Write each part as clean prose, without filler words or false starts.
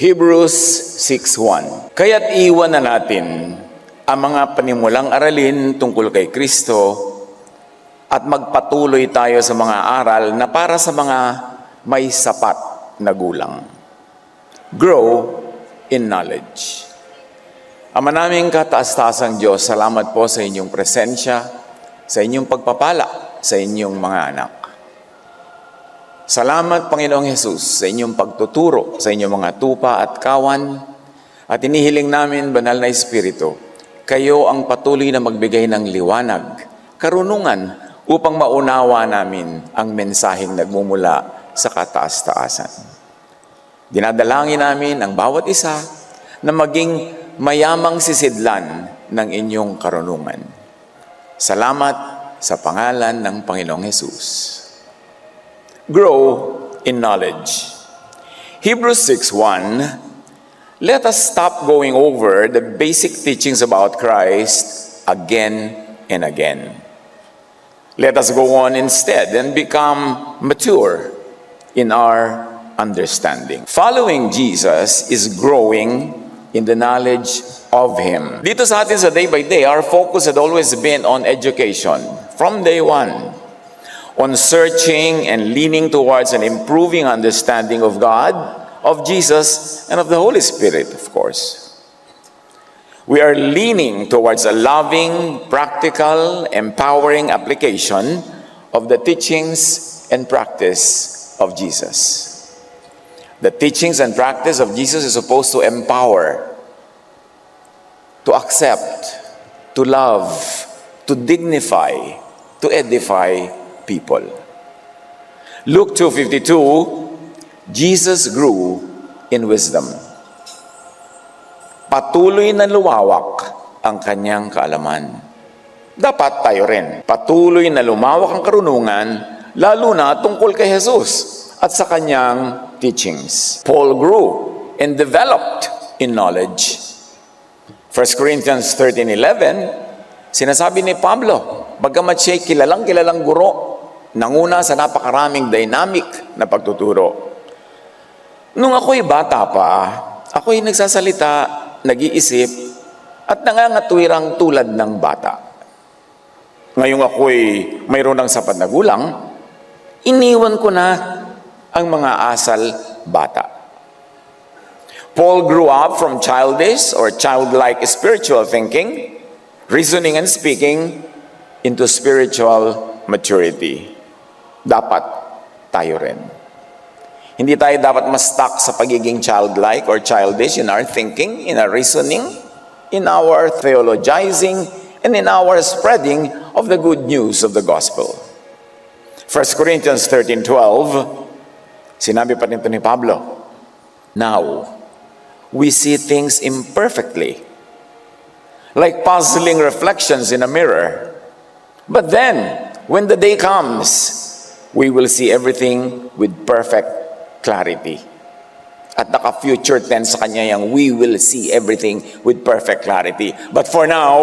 Hebrews 6:1. Kaya't iwan na natin ang mga panimulang aralin tungkol kay Kristo at magpatuloy tayo sa mga aral na para sa mga may sapat na gulang. Grow in knowledge. Ama naming kataas-taasang Diyos, salamat po sa inyong presensya, sa inyong pagpapala, sa inyong mga anak. Salamat, Panginoong Hesus, sa inyong pagtuturo, sa inyong mga tupa at kawan, at inihiling namin, Banal na Espiritu, kayo ang patuloy na magbigay ng liwanag, karunungan, upang maunawa namin ang mensaheng nagmumula sa kataas-taasan. Dinadalangin namin ang bawat isa na maging mayamang sisidlan ng inyong karunungan. Salamat sa pangalan ng Panginoong Hesus. Grow in knowledge. Hebrews 6:1, let us stop going over the basic teachings about Christ again and again. Let us go on instead and become mature in our understanding. Following Jesus is growing in the knowledge of Him. Dito sa atin sa Day by Day, our focus had always been on education from day one, on searching and leaning towards an improving understanding of God, of Jesus, and of the Holy Spirit, of course. We are leaning towards a loving, practical, empowering application of the teachings and practice of Jesus. The teachings and practice of Jesus is supposed to empower, to accept, to love, to dignify, to edify people. Luke 2:52, Jesus grew in wisdom. Patuloy na luwawak ang kanyang kaalaman. Dapat tayo rin. Patuloy na lumawak ang karunungan, lalo na tungkol kay Jesus at sa kanyang teachings. Paul grew and developed in knowledge. 1 Corinthians 13:11, sinasabi ni Pablo, bagamat siya'y kilalang guro, nanguna sa napakaraming dynamic na pagtuturo. Nung ako'y bata pa, ako'y nagsasalita, nag-iisip, at nangangatwirang tulad ng bata. Ngayong ako'y mayroon ng sapat na gulang, iniwan ko na ang mga asal bata. Paul grew up from childish or childlike spiritual thinking, reasoning and speaking, into spiritual maturity. Dapat tayo rin. Hindi tayo dapat ma-stuck sa pagiging childlike or childish in our thinking, in our reasoning, in our theologizing, and in our spreading of the good news of the gospel. 1 Corinthians 13:12, sinabi pa nito ni Pablo, now, we see things imperfectly, like puzzling reflections in a mirror. But then, when the day comes, we will see everything with perfect clarity. At naka-future tense sa kanya yung we will see everything with perfect clarity. But for now,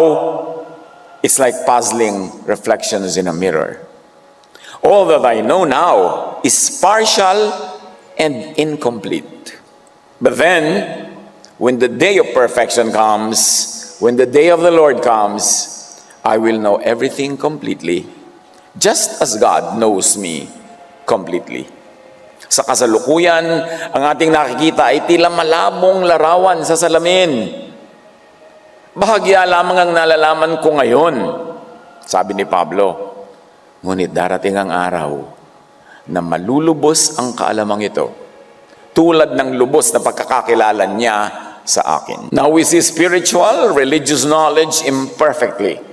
it's like puzzling reflections in a mirror. All that I know now is partial and incomplete. But then, when the day of perfection comes, when the day of the Lord comes, I will know everything completely, just as God knows me completely. Sa kasalukuyan, ang ating nakikita ay tila malabong larawan sa salamin. Bahagya lamang ang nalalaman ko ngayon, sabi ni Pablo. Ngunit darating ang araw na malulubos ang kaalamang ito, tulad ng lubos na pagkakakilala niya sa akin. Now we see spiritual, religious knowledge imperfectly,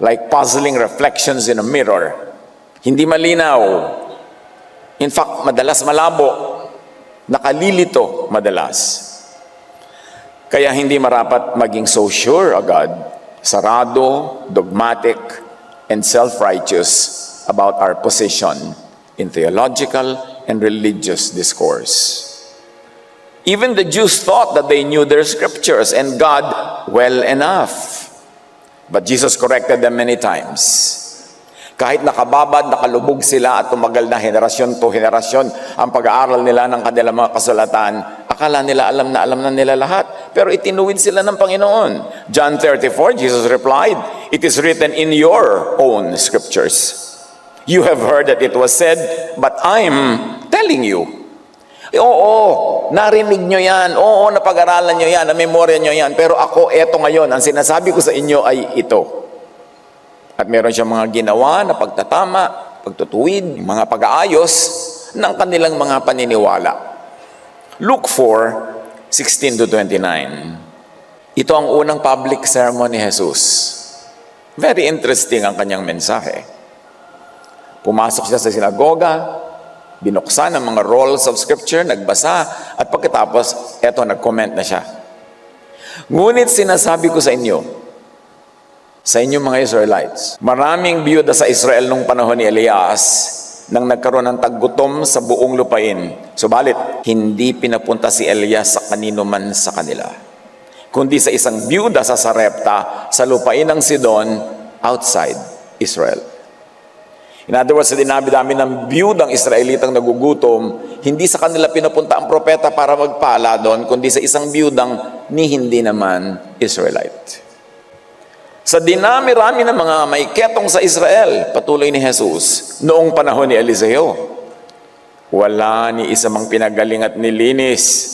like puzzling reflections in a mirror. Hindi malinaw. In fact, madalas malabo. Nakalilito madalas. Kaya hindi marapat maging so sure agad, sarado, dogmatic, and self-righteous about our position in theological and religious discourse. Even the Jews thought that they knew their scriptures and God well enough. But Jesus corrected them many times. Kahit nakababad, nakalubog sila at tumagal na henerasyon to henerasyon ang pag-aaral nila ng kanilang mga kasulatan, Akala nila alam na nila lahat. Pero itinuwid sila ng Panginoon. John 34, Jesus replied, "It is written in your own scriptures. You have heard that it was said, but I'm telling you." Oo, narinig nyo yan. Oo, napag-aralan nyo yan, namemorya nyo yan. Pero ako, eto ngayon, ang sinasabi ko sa inyo ay ito. At meron siyang mga ginawa na pagtatama, pagtutuwid, mga pag-aayos ng kanilang mga paniniwala. Luke 4, 16-29. Ito ang unang public sermon ni Jesus. Very interesting ang kanyang mensahe. Pumasok siya sa sinagoga, binuksan ang mga rolls of scripture, nagbasa, at pagkatapos, eto, nag-comment na siya. Ngunit sinasabi ko sa inyo mga Israelites, maraming biyuda sa Israel nung panahon ni Elias, nang nagkaroon ng taggutom sa buong lupain. Subalit, hindi pinapunta si Elias sa kanino man sa kanila, kundi sa isang biyuda sa Sarepta, sa lupain ng Sidon, outside Israel. In other words, sa dinami-dami ng biyudang Israelitang nagugutom, hindi sa kanila pinapunta ang propeta para magpala doon, kundi sa isang biyudang ni hindi naman Israelite. Sa dinami-rami ng mga may ketong sa Israel, patuloy ni Jesus, noong panahon ni Eliseo, wala ni isa mang pinagaling at nilinis,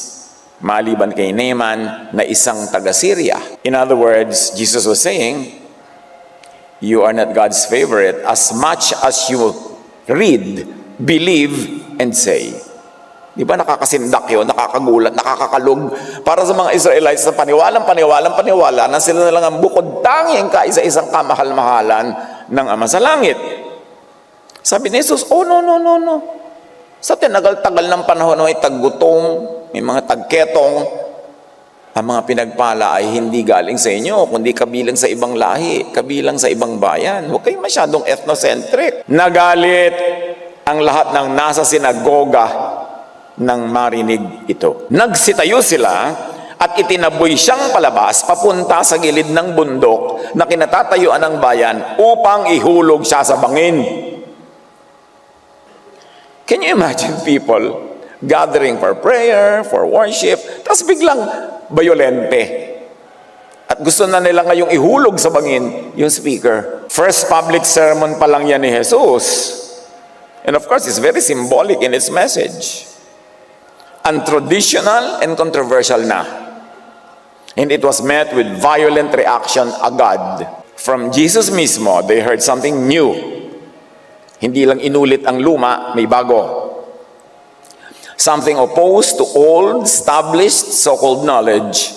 maliban kay Naaman na isang taga-Syria. In other words, Jesus was saying, you are not God's favorite as much as you read, believe, and say. Di ba nakakasindak yun, nakakagulat, nakakakalog para sa mga Israelites na paniwala na sila na lang ang bukod tanging kaisa-isang kamahal-mahalan ng Ama sa Langit. Sabi ni Jesus, oh no. Sa tinagal-tagal ng panahon may taggutom, may mga tagketong, ang mga pinagpala ay hindi galing sa inyo, kundi kabilang sa ibang lahi, kabilang sa ibang bayan. Huwag kayong masyadong ethnocentric. Nagalit ang lahat ng nasa sinagoga nang marinig ito. Nagsitayo sila at itinaboy siyang palabas papunta sa gilid ng bundok na kinatatayuan ng bayan upang ihulog siya sa bangin. Can you imagine people gathering for prayer, for worship, tapos biglang bayolente. At gusto na nila ngayong ihulog sa bangin yung speaker. First public sermon pa lang yan ni Jesus. And of course, it's very symbolic in its message. Untraditional and controversial na. And it was met with violent reaction agad. From Jesus mismo, they heard something new. Hindi lang inulit ang luma, may bago. Something opposed to old, established, so-called knowledge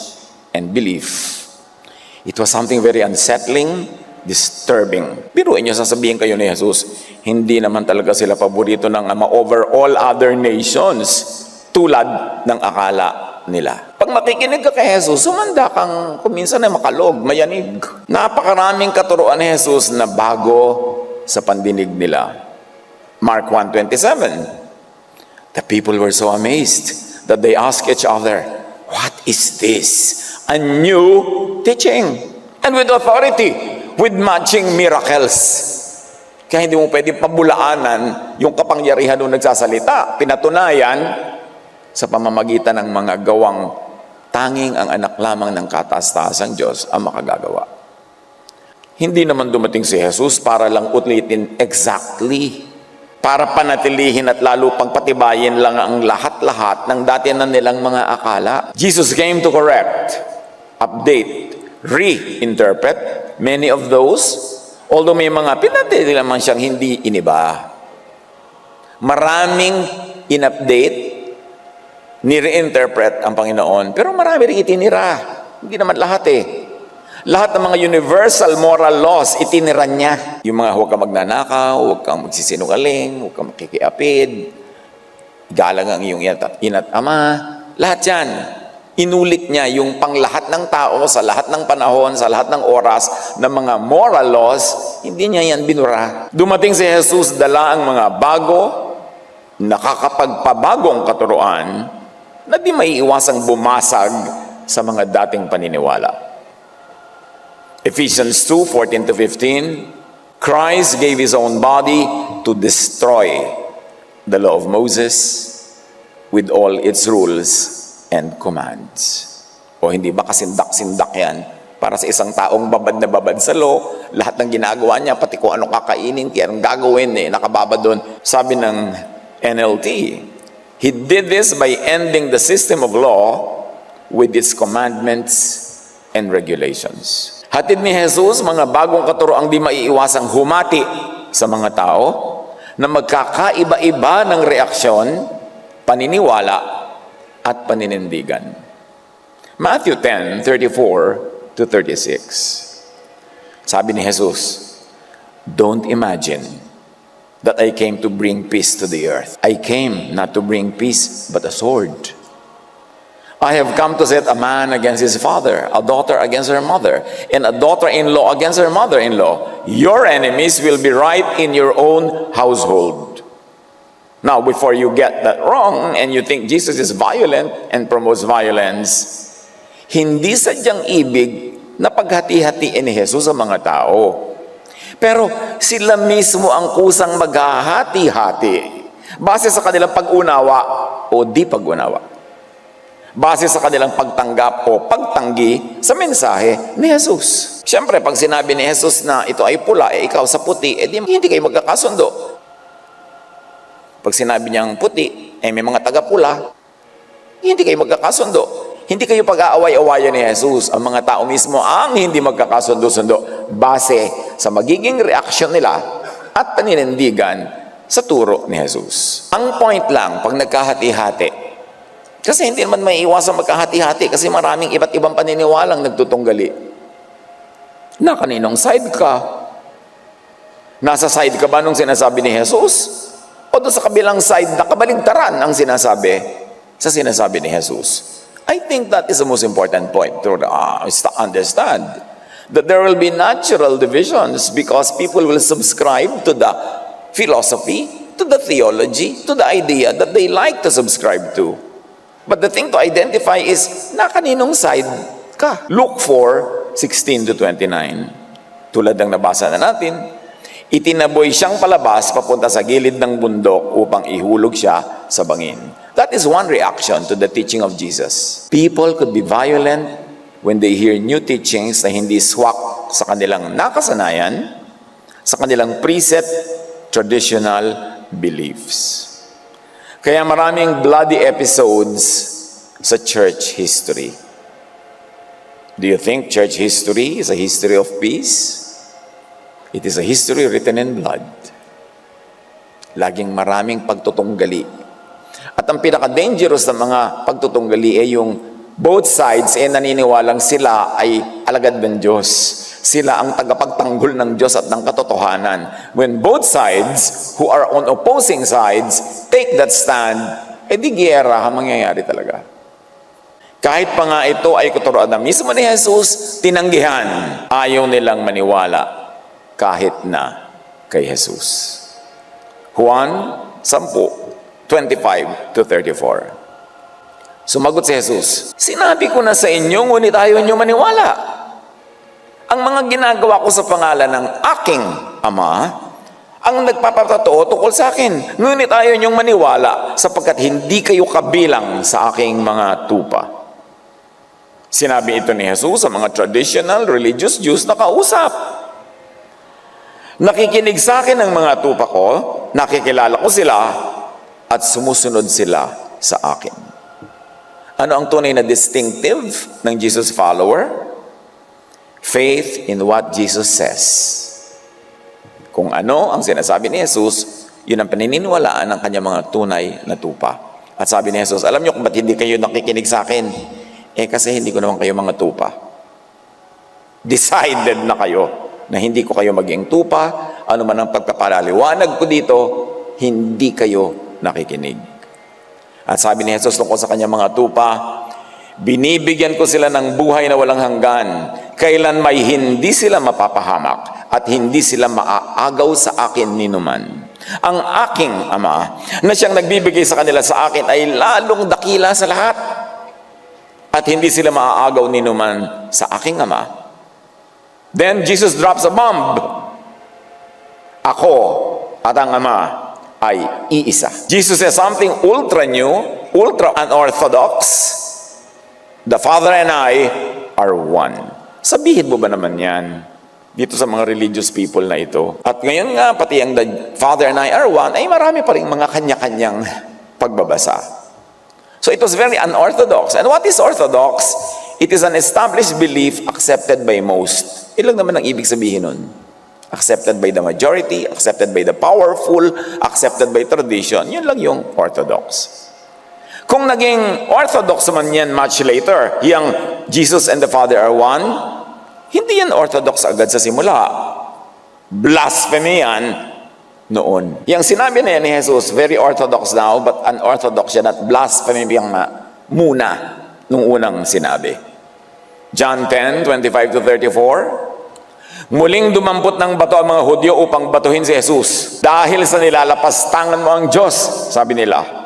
and belief. It was something very unsettling, disturbing. Biruin nyo, sasabihin kayo ni Jesus, hindi naman talaga sila paborito ng Ama over all other nations, tulad ng akala nila. Pag makikinig ka kay Jesus, sumanda kang kuminsan na makalog, mayanig. Napakaraming katuruan ni Jesus na bago sa pandinig nila. Mark 1:27. The people were so amazed that they asked each other, what is this? A new teaching. And with authority, with matching miracles. Kaya hindi mo pwede pabulaanan yung kapangyarihan nung nagsasalita. Pinatunayan sa pamamagitan ng mga gawang tanging ang anak lamang ng kataas-taasang Diyos ang makagagawa. Hindi naman dumating si Jesus para lang ulitin exactly, para panatilihin at lalo pagpatibayin lang ang lahat-lahat ng dati na nilang mga akala. Jesus came to correct, update, reinterpret many of those, although may mga pinatili naman siyang hindi iniba. Maraming in-update, ni-reinterpret ang Panginoon, pero marami rin itinira. Hindi naman lahat eh. Lahat ng mga universal moral laws, itinira niya. Yung mga huwag kang magnanakaw, huwag kang magsisinungaling, huwag kang makikiapid, galang ang iyong ina't ama, lahat yan. Inulit niya yung panglahat ng tao sa lahat ng panahon, sa lahat ng oras, ng mga moral laws, hindi niya yan binura. Dumating si Jesus, dala ang mga bago, nakakapagpabagong katuruan, na di maiiwasang bumasag sa mga dating paniniwala. Ephesians 2:14-15, Christ gave His own body to destroy the law of Moses with all its rules and commands. O hindi ba kasindak-sindak yan? Para sa isang taong babad na babad sa law, lahat ng ginagawa niya, pati kung ano kakainin, kaya anong gagawin, nakababad doon. Sabi ng NLT, He did this by ending the system of law with its commandments and regulations. Hatid ni Jesus mga bagong katuroang di maiiwasang humati sa mga tao na magkakaiba-iba ng reaksyon, paniniwala, at paninindigan. Matthew 10:34 to 36. Sabi ni Jesus, don't imagine that I came to bring peace to the earth. I came not to bring peace, but a sword. I have come to set a man against his father, a daughter against her mother, and a daughter-in-law against her mother-in-law. Your enemies will be right in your own household. Now, before you get that wrong and you think Jesus is violent and promotes violence, hindi sadyang ibig na paghati-hatiin ni Jesus sa mga tao. Pero sila mismo ang kusang maghahati-hati base sa kanilang pag-unawa o di pag-unawa. Base sa kanilang pagtanggap o pagtanggi sa mensahe ni Jesus. Siyempre, pag sinabi ni Jesus na ito ay pula, ikaw sa puti, hindi kayo magkakasundo. Pag sinabi niyang puti, may mga taga-pula, hindi kayo magkakasundo. Hindi kayo pag-aaway-awayan ni Jesus. Ang mga tao mismo ang hindi magkakasundo-sundo base sa magiging reaksyon nila at paninindigan sa turo ni Jesus. Ang point lang, pag nagkahati-hati, kasi hindi naman may iwasan magkahati-hati kasi maraming iba't ibang paniniwalang nagtutunggali. Na kaninong side ka? Nasa side ka ba nung sinasabi ni Jesus? O doon sa kabilang side na kabaligtaran ang sinasabi sa sinasabi ni Jesus? I think that is the most important point to understand. That there will be natural divisions because people will subscribe to the philosophy, to the theology, to the idea that they like to subscribe to. But the thing to identify is, na kaninong side ka? Luke 4:16 to 29. Tulad ng nabasa na natin, itinaboy siyang palabas papunta sa gilid ng bundok upang ihulog siya sa bangin. That is one reaction to the teaching of Jesus. People could be violent when they hear new teachings na hindi swak sa kanilang nakasanayan, sa kanilang preset, traditional beliefs. Kaya maraming bloody episodes sa church history. Do you think church history is a history of peace? It is a history written in blood. Laging maraming pagtutunggali. At ang pinaka-dangerous na mga pagtutunggali ay yung both sides naniniwalang sila ay alagad ng Diyos. Sila ang tagapagtanggol ng Diyos at ng katotohanan. When both sides, who are on opposing sides, take that stand, di giyera ang mangyayari talaga. Kahit pa nga ito ay katuroan na mismo ni Jesus, tinanggihan. Ayaw nilang maniwala kahit na kay Jesus. Juan 10:25 to 34. Sumagot si Jesus, sinabi ko na sa inyo, ngunit ayaw niyo maniwala. Ang mga ginagawa ko sa pangalan ng aking Ama, ang nagpapatotoo tungkol sa akin. Ngunit ayaw niyong maniwala sapagkat hindi kayo kabilang sa aking mga tupa. Sinabi ito ni Jesus sa mga traditional religious Jews na kausap. Nakikinig sa akin ang mga tupa ko, nakikilala ko sila, at sumusunod sila sa akin. Ano ang tunay na distinctive ng Jesus follower? Faith in what Jesus says. Kung ano ang sinasabi ni Jesus, yun ang paniniwalaan ng kanyang mga tunay na tupa. At sabi ni Jesus, alam niyo kung ba't hindi kayo nakikinig sa akin? Kasi hindi ko naman kayo mga tupa. Decided na kayo na hindi ko kayo maging tupa, ano man ang pagkapalaliwanag ko dito, hindi kayo nakikinig. At sabi ni Jesus tungkol sa kanyang mga tupa, binibigyan ko sila ng buhay na walang hanggan, kailan may hindi sila mapapahamak at hindi sila maaagaw sa akin ninuman. Ang aking Ama na siyang nagbibigay sa kanila sa akin ay lalong dakila sa lahat at hindi sila maaagaw ninuman sa aking Ama. Then Jesus drops a bomb. Ako at ang Ama ay iisa. Jesus says something ultra new, ultra unorthodox, The Father and I are one. Sabihin mo ba naman yan dito sa mga religious people na ito? At ngayon nga, pati ang the Father and I are one, ay marami pa rin mga kanya-kanyang pagbabasa. So it was very unorthodox. And what is orthodox? It is an established belief accepted by most. Ilang naman ang ibig sabihin nun? Accepted by the majority, accepted by the powerful, accepted by tradition. Yun lang yung orthodox. Kung naging orthodox man yan much later, yung Jesus and the Father are one, hindi yan orthodox agad sa simula. Blasphemy yan noon. Yung sinabi na yan ni Jesus, very orthodox now, but unorthodox yan at blasphemy yung muna nung unang sinabi. John 10:25-34, muling dumampot ng bato ang mga Hudyo upang batuhin si Jesus. Dahil sa nilalapastangan mo ang Diyos, sabi nila.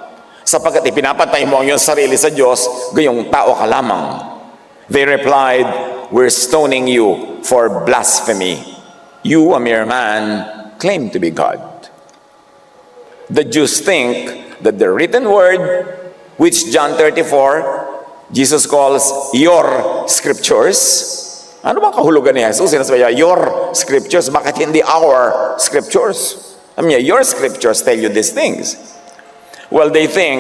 Sapagkat ipinapatay mo ang iyong sarili sa Diyos, gayong tao ka lamang. They replied, we're stoning you for blasphemy. You, a mere man, claim to be God. The Jews think that the written word, which John 34, Jesus calls your scriptures. Ano ba kahulugan ni Jesus? Sinasabi niya, your scriptures. Bakit hindi our scriptures? I mean, your scriptures tell you these things. Well, they think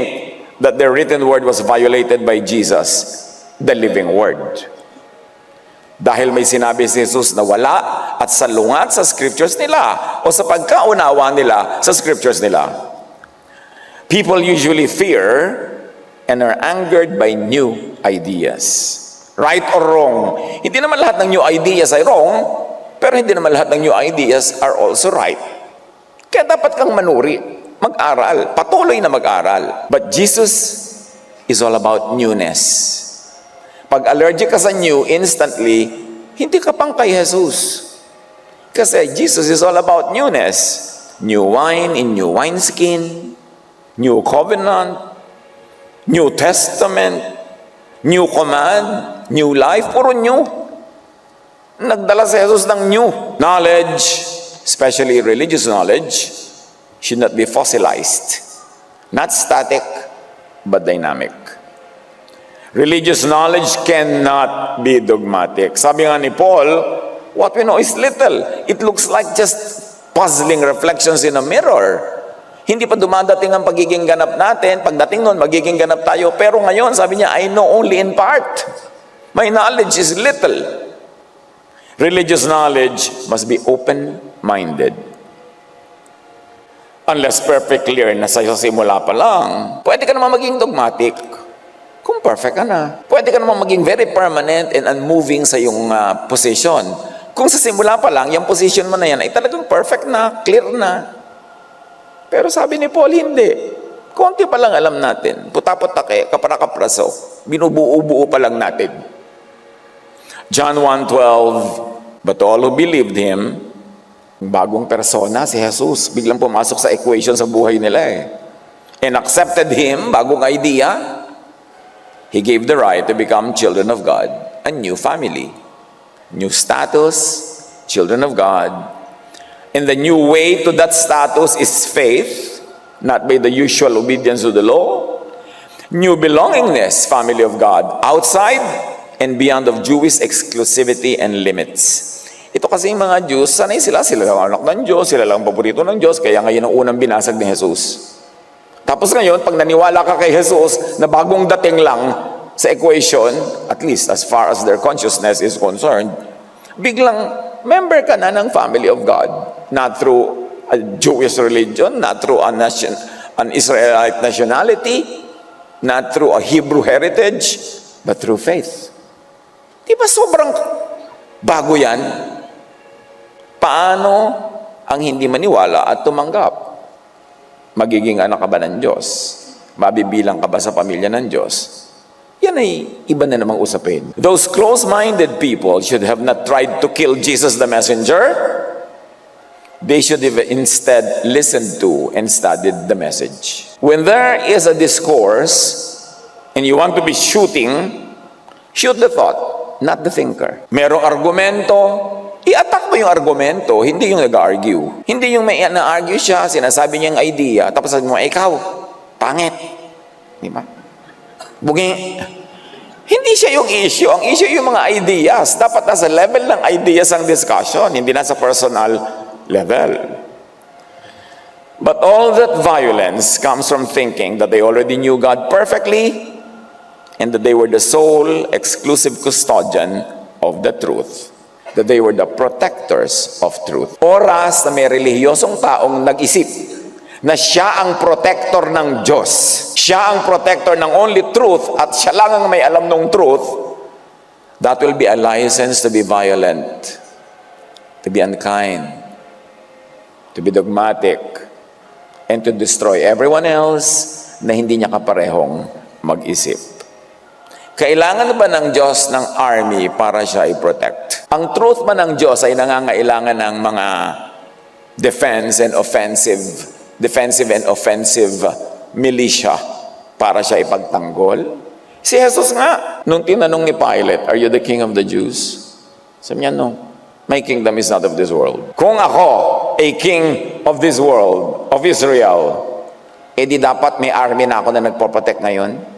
that the written word was violated by Jesus, the living word. Dahil may sinabi si Jesus na wala at salungat sa scriptures nila o sa pagkaunawa nila sa scriptures nila. People usually fear and are angered by new ideas. Right or wrong? Hindi naman lahat ng new ideas ay wrong, pero hindi naman lahat ng new ideas are also right. Kaya dapat kang manuri. Mag-aral, patuloy na mag-aral. But Jesus is all about newness. Pag allergic ka sa new, instantly, hindi ka pang kay Jesus. Kasi Jesus is all about newness. New wine in new wineskin, new covenant, new testament, new command, new life, puro new. Nagdala si Jesus ng new knowledge, especially religious knowledge, should not be fossilized, not static, but dynamic. Religious knowledge cannot be dogmatic. Sabi nga ni Paul, what we know is little. It looks like just puzzling reflections in a mirror. Hindi pa dumadating ang pagiging ganap natin. Pagdating nun, magiging ganap tayo. Pero ngayon, sabi niya, I know only in part. My knowledge is little. Religious knowledge must be open-minded. Unless perfect clear na sa simula pa lang, pwede ka naman maging dogmatic kung perfect ka na. Pwede ka naman maging very permanent and unmoving sa iyong position. Kung sa simula pa lang, yung position mo na yan ay talagang perfect na, clear na. Pero sabi ni Paul, hindi. Konti pa lang alam natin. Puta-putake, kaparakapraso. Binubuo-buo pa lang natin. John 1:12, but all who believed him, bagong persona, si Jesus, biglang pumasok sa equation sa buhay nila and accepted him, bagong idea, he gave the right to become children of God, a new family, new status, children of God. And the new way to that status is faith, not by the usual obedience to the law. New belongingness, family of God, outside and beyond of Jewish exclusivity and limits. Ito kasi yung mga Diyos, sanay sila lang anak ng Diyos, sila lang paborito ng Diyos, kaya ngayon ang unang binasag ni Jesus. Tapos ngayon, pag naniwala ka kay Jesus na bagong dating lang sa equation, at least as far as their consciousness is concerned, biglang member ka na ng family of God, not through a Jewish religion, not through an Israelite nationality, not through a Hebrew heritage, but through faith. Di ba sobrang bago yan? Paano ang hindi maniwala at tumanggap? Magiging anak ka ba ng Diyos? Mabibilang ka ba sa pamilya ng Diyos? Yan ay iba na namang usapin. Those close-minded people should have not tried to kill Jesus the messenger. They should have instead listened to and studied the message. When there is a discourse and you want to be shooting, shoot the thought, not the thinker. Merong argumento, i-attack mo yung argumento, hindi yung nag-argue. Hindi yung may na-argue siya, sinasabi niya yung idea, tapos sabi mo, ikaw, pangit. Di ba? Bugi, Hindi siya yung issue. Ang issue yung mga ideas. Dapat nasa level ng ideas ang discussion, hindi nasa personal level. But all that violence comes from thinking that they already knew God perfectly and that they were the sole exclusive custodian of the truth. That they were the protectors of truth. Oras na may relihiyosong taong nag-isip na siya ang protector ng Diyos. Siya ang protector ng only truth at siya lang ang may alam ng truth, that will be a license to be violent, to be unkind, to be dogmatic, and to destroy everyone else na hindi niya kaparehong mag-isip. Kailangan ba ng Diyos ng army para siya i-protect? Ang truth ba ng Diyos ay nangangailangan ng mga defensive and offensive militia para siya ipagtanggol? Si Jesus nga, nung tinanong ni Pilate, "Are you the king of the Jews?" Sabi niya, "No, my kingdom is not of this world." Kung ako, a king of this world, of Israel, di dapat may army na ako na nagpo-protect ngayon?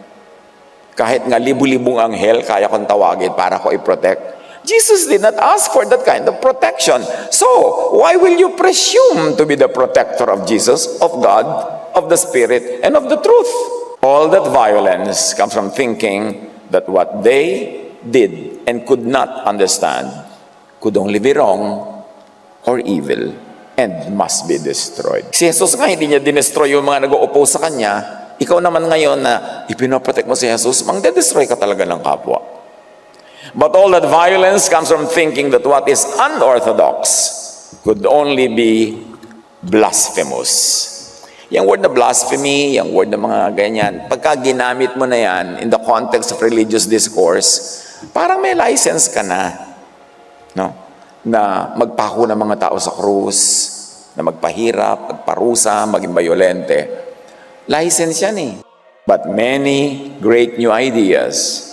Kahit nga libu-libong anghel, kaya kong tawagin para ko i-protect. Jesus did not ask for that kind of protection. So, why will you presume to be the protector of Jesus, of God, of the Spirit, and of the truth? All that violence comes from thinking that what they did and could not understand could only be wrong or evil and must be destroyed. Si Jesus nga, hindi niya dinestroy yung mga nag-o-oppose sa Kanya. Ikaw naman ngayon na ipinoprotect mo si Jesus, mangde-destroy ka talaga ng kapwa. But all that violence comes from thinking that what is unorthodox could only be blasphemous. Yung word na blasphemy, yung word na mga ganyan, pagka ginamit mo na yan in the context of religious discourse, parang may license ka na, no? Na magpako ng mga tao sa krus, na magpahirap, magparusa, maging bayolente. License yan eh. But many great new ideas,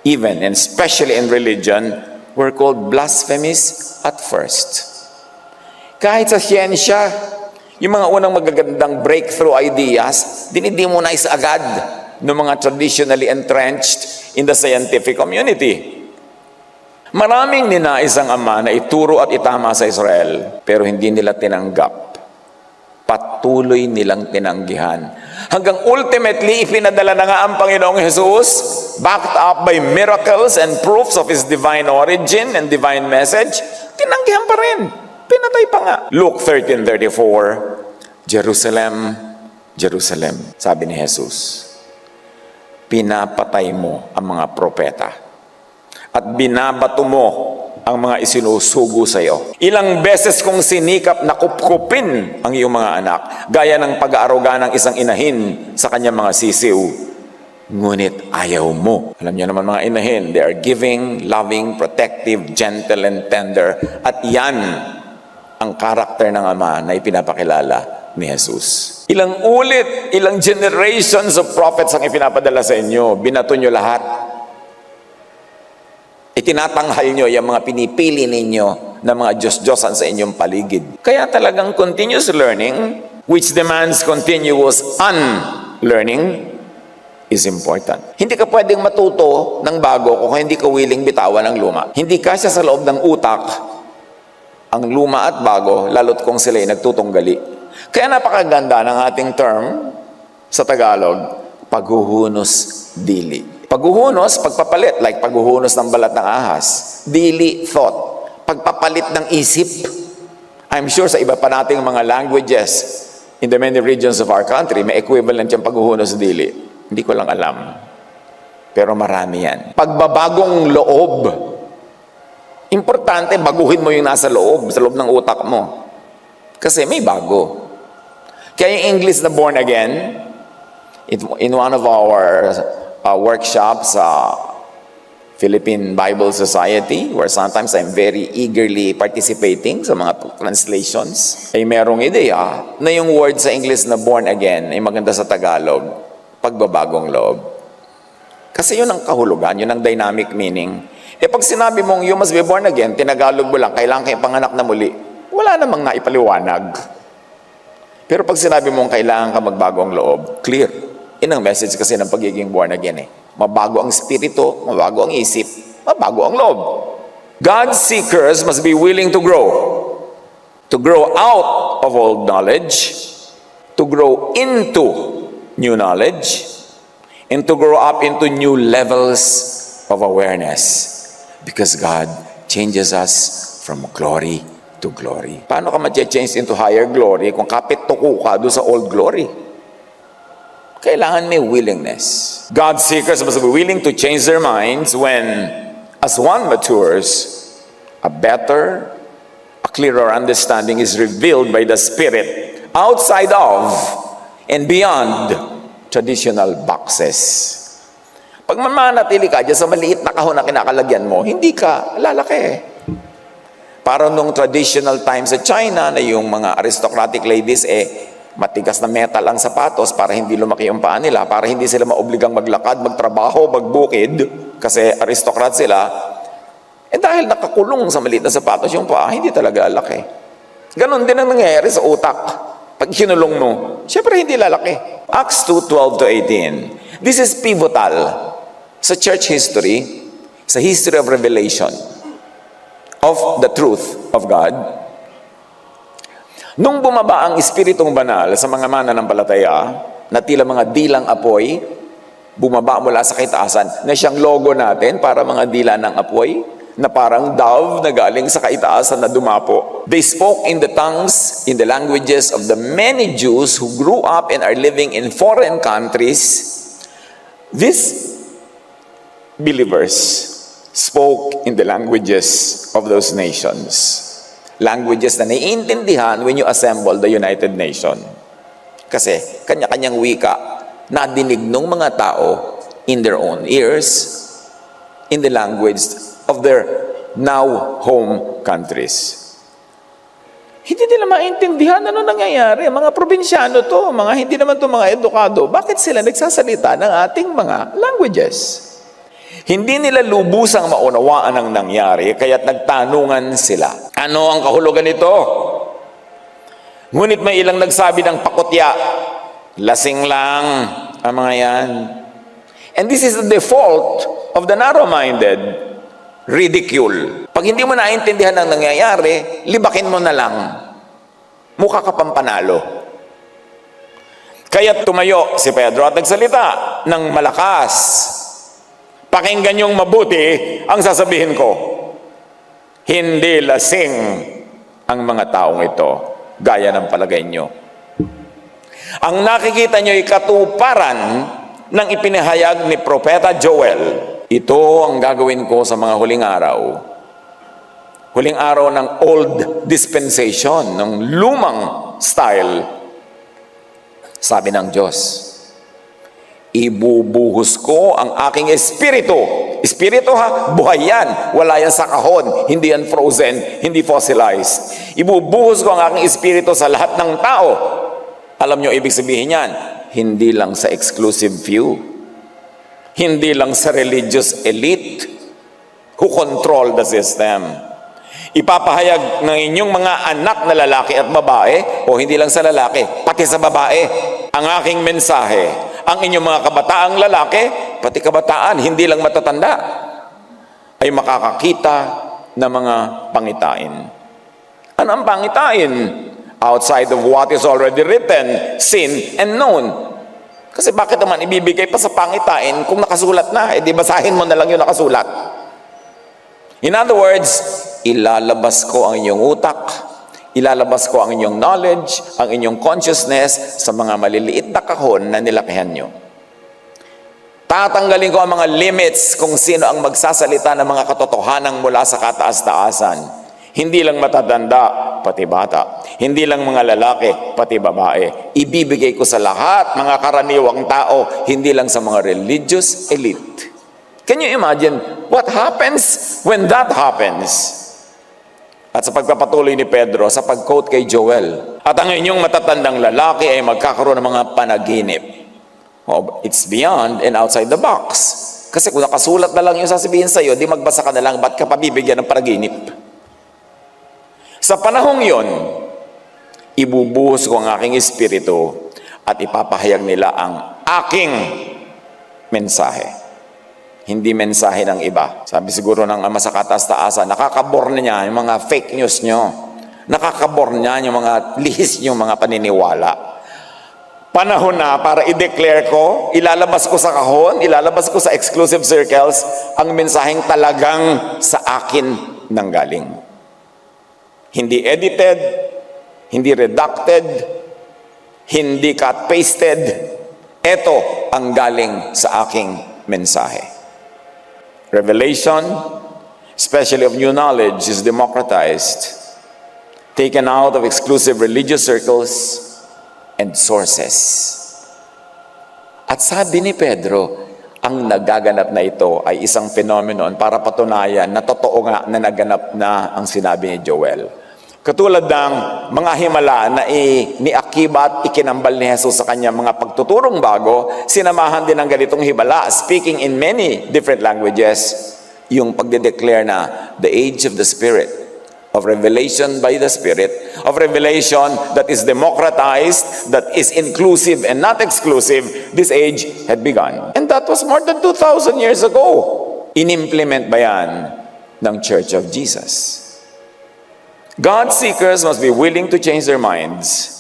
even and especially in religion, were called blasphemies at first. Kahit sa siyensya, yung mga unang magagandang breakthrough ideas, hindi mo na agad ng mga traditionally entrenched in the scientific community. Maraming ninais ang Ama na ituro at itama sa Israel, pero hindi nila tinanggap. Patuloy nilang tinanggihan. Hanggang ultimately, ipinadala na nga ang Panginoong Jesus, backed up by miracles and proofs of His divine origin and divine message, tinanggihan pa rin. Pinatay pa nga. Luke 13:34, Jerusalem, Jerusalem, sabi ni Jesus, pinapatay mo ang mga propeta at binabato mo ang mga isinusugo sa iyo. Ilang beses kong sinikap na kupkupin ang iyong mga anak, gaya ng pag-aaruga ng isang inahin sa kanyang mga sisiw. Ngunit ayaw mo. Alam niyo naman mga inahin, they are giving, loving, protective, gentle, and tender. At yan ang karakter ng Ama na ipinapakilala ni Jesus. Ilang ulit, ilang generations of prophets ang ipinapadala sa inyo. Binato nyo lahat. Itinatanghal nyo yung mga pinipili ninyo na mga Diyos-Diyosan sa inyong paligid. Kaya talagang continuous learning, which demands continuous unlearning, is important. Hindi ka pwedeng matuto ng bago kung hindi ka willing bitawan ng luma. Hindi kasya sa loob ng utak ang luma at bago, lalo't kung sila'y nagtutunggali. Kaya napakaganda ng ating term sa Tagalog, paghuhunos dili. Paghuhunos, pagpapalit, like paghuhunos ng balat ng ahas. Dili, thought. Pagpapalit ng isip. I'm sure sa iba pa nating mga languages in the many regions of our country, may equivalent yung paghuhunos dili. Hindi ko lang alam. Pero marami yan. Pagbabagong loob. Importante, baguhin mo yung nasa loob, sa loob ng utak mo. Kasi may bago. Kaya yung English na born again, in one of our workshops sa Philippine Bible Society, where sometimes I'm very eagerly participating sa mga translations, ay merong ideya na yung word sa English na born again ay maganda sa Tagalog, pagbabagong loob. Kasi yun ang kahulugan, yun ang dynamic meaning. Pag sinabi mong you must be born again, tinagalog mo lang, kailangan kayong panganak na muli, wala namang naipaliwanag. Pero pag sinabi mong kailangan ka magbagong loob, clear. Yun ang message kasi ng pagiging born again eh. Mabago ang espiritu, mabago ang isip, mabago ang loob. God's seekers must be willing to grow out of old knowledge, to grow into new knowledge, and to grow up into new levels of awareness. Because God changes us from glory to glory. Paano ka ma-change into higher glory kung kapit-tuko ka doon sa old glory? Kailangan may willingness. God seekers must be willing to change their minds when, as one matures, a better, a clearer understanding is revealed by the Spirit outside of and beyond traditional boxes. Pag mananatili ka dyan sa maliit na kahon na kinakalagyan mo, hindi ka lalaki. Para nung traditional times sa China na yung mga aristocratic ladies, matigas na metal ang sapatos para hindi lumaki yung paa nila, para hindi sila maobligang maglakad, magtrabaho, magbukid, kasi aristocrat sila. Dahil nakakulong sa maliit na sapatos yung paa, hindi talaga lalaki. Ganon din ang nangyayari sa utak. Pag kinulong mo, syempre hindi lalaki. Acts 2:12-18. This is pivotal sa church history, sa history of revelation of the truth of God. Nung bumaba ang Espiritong Banal sa mga mananampalataya, na tila mga dilang apoy, bumaba mula sa kaitaasan, na siyang logo natin para mga dila ng apoy, na parang dove na galing sa kaitaasan na dumapo. They spoke in the tongues, in the languages of the many Jews who grew up and are living in foreign countries. These believers spoke in the languages of those nations. Languages na naiintindihan when you assemble the United Nation. Kasi kanya-kanyang wika na dinig ng mga tao in their own ears, in the language of their now home countries. Hindi nila maintindihan ano nangyayari. Mga probinsyano to, mga hindi naman to mga edukado. Bakit sila nagsasalita ng ating mga languages? Hindi nila lubusang maunawaan ang nangyari, kaya't nagtanungan sila. Ano ang kahulugan nito? Ngunit may ilang nagsabi ng pakutya, lasing lang ang mga yan. And this is the default of the narrow-minded, ridicule. Pag hindi mo naintindihan ang nangyayari, libakin mo na lang. Mukha ka pang panalo. Kaya tumayo si Pedro at nagsalita ng malakas. Pakinggan niyong mabuti ang sasabihin ko. Hindi lasing ang mga taong ito, gaya ng palagay niyo. Ang nakikita niyo ay katuparan ng ipinahayag ni Propeta Joel. Ito ang gagawin ko sa mga huling araw. Huling araw ng old dispensation, ng lumang style. Sabi ng Diyos, ibubuhos ko ang aking espiritu. Espiritu ha, buhay yan. Wala yan sa kahon, hindi yan frozen, hindi fossilized. Ibubuhos ko ang aking espiritu sa lahat ng tao. Alam nyo ibig sabihin yan? Hindi lang sa exclusive few. Hindi lang sa religious elite who control the system. Ipapahayag ng inyong mga anak na lalaki at babae, o hindi lang sa lalaki, pati sa babae, ang aking mensahe. Ang inyong mga kabataang lalaki, pati kabataan, hindi lang matatanda, ay makakakita ng mga pangitain. Ano ang pangitain? Outside of what is already written, seen, and known. Kasi bakit naman ibibigay pa sa pangitain kung nakasulat na? Di basahin mo na lang yung nakasulat. In other words, ilalabas ko ang inyong utak, ilalabas ko ang inyong knowledge, ang inyong consciousness sa mga maliliit na kahon na nilakihan nyo. Tatanggalin ko ang mga limits kung sino ang magsasalita ng mga katotohanan mula sa kataas-taasan. Hindi lang matatanda, pati bata. Hindi lang mga lalaki, pati babae. Ibibigay ko sa lahat, mga karaniwang tao, hindi lang sa mga religious elite. Can you imagine what happens when that happens? At sa pagpapatuloy ni Pedro, sa pag-quote kay Joel, at ang inyong matatandang lalaki ay magkakaroon ng mga panaginip. Oh, it's beyond and outside the box. Kasi kung nakasulat na lang yung sasabihin sa'yo, di magbasa ka na lang, ba't ka pabibigyan ng panaginip? Sa panahong yon, ibubuhos ko ang aking espiritu at ipapahayag nila ang aking mensahe. hindi mensahe ng iba. Sabi siguro ng ama sa kataas-taasan, nakakabor na niya yung mga fake news nyo. Nakakabor niya yung mga lihis nyo, mga paniniwala. Panahon na para i-declare ko, ilalabas ko sa kahon, ilalabas ko sa exclusive circles, ang mensaheng talagang sa akin nanggaling. Hindi edited, hindi redacted, hindi cut-pasted. Ito ang galing sa aking mensahe. Revelation, especially of new knowledge, is democratized, taken out of exclusive religious circles and sources. At sabi ni Pedro, ang nagaganap na ito ay isang phenomenon para patunayan na totoo nga na naganap na ang sinabi ni Joel. Katulad ng mga himala na ni Akiba at ikinambal ni Jesus sa kanyang mga pagtuturong bago, sinamahan din ng ganitong himala, speaking in many different languages, yung pagdedeclare na the age of the Spirit, of revelation by the Spirit, of revelation that is democratized, that is inclusive and not exclusive, this age had begun. And that was more than 2,000 years ago. Inimplement ba yan ng Church of Jesus? God seekers must be willing to change their minds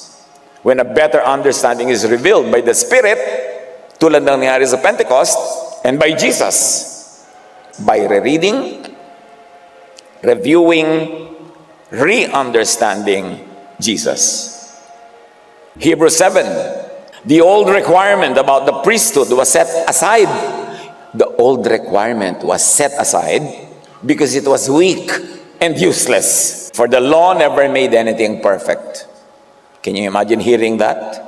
when a better understanding is revealed by the Spirit, tulad ng nangyari sa Pentecost, and by Jesus. By rereading, reviewing, re-understanding Jesus. Hebrews 7, the old requirement about the priesthood was set aside. The old requirement was set aside because it was weak and useless. For the law never made anything perfect. Can you imagine hearing that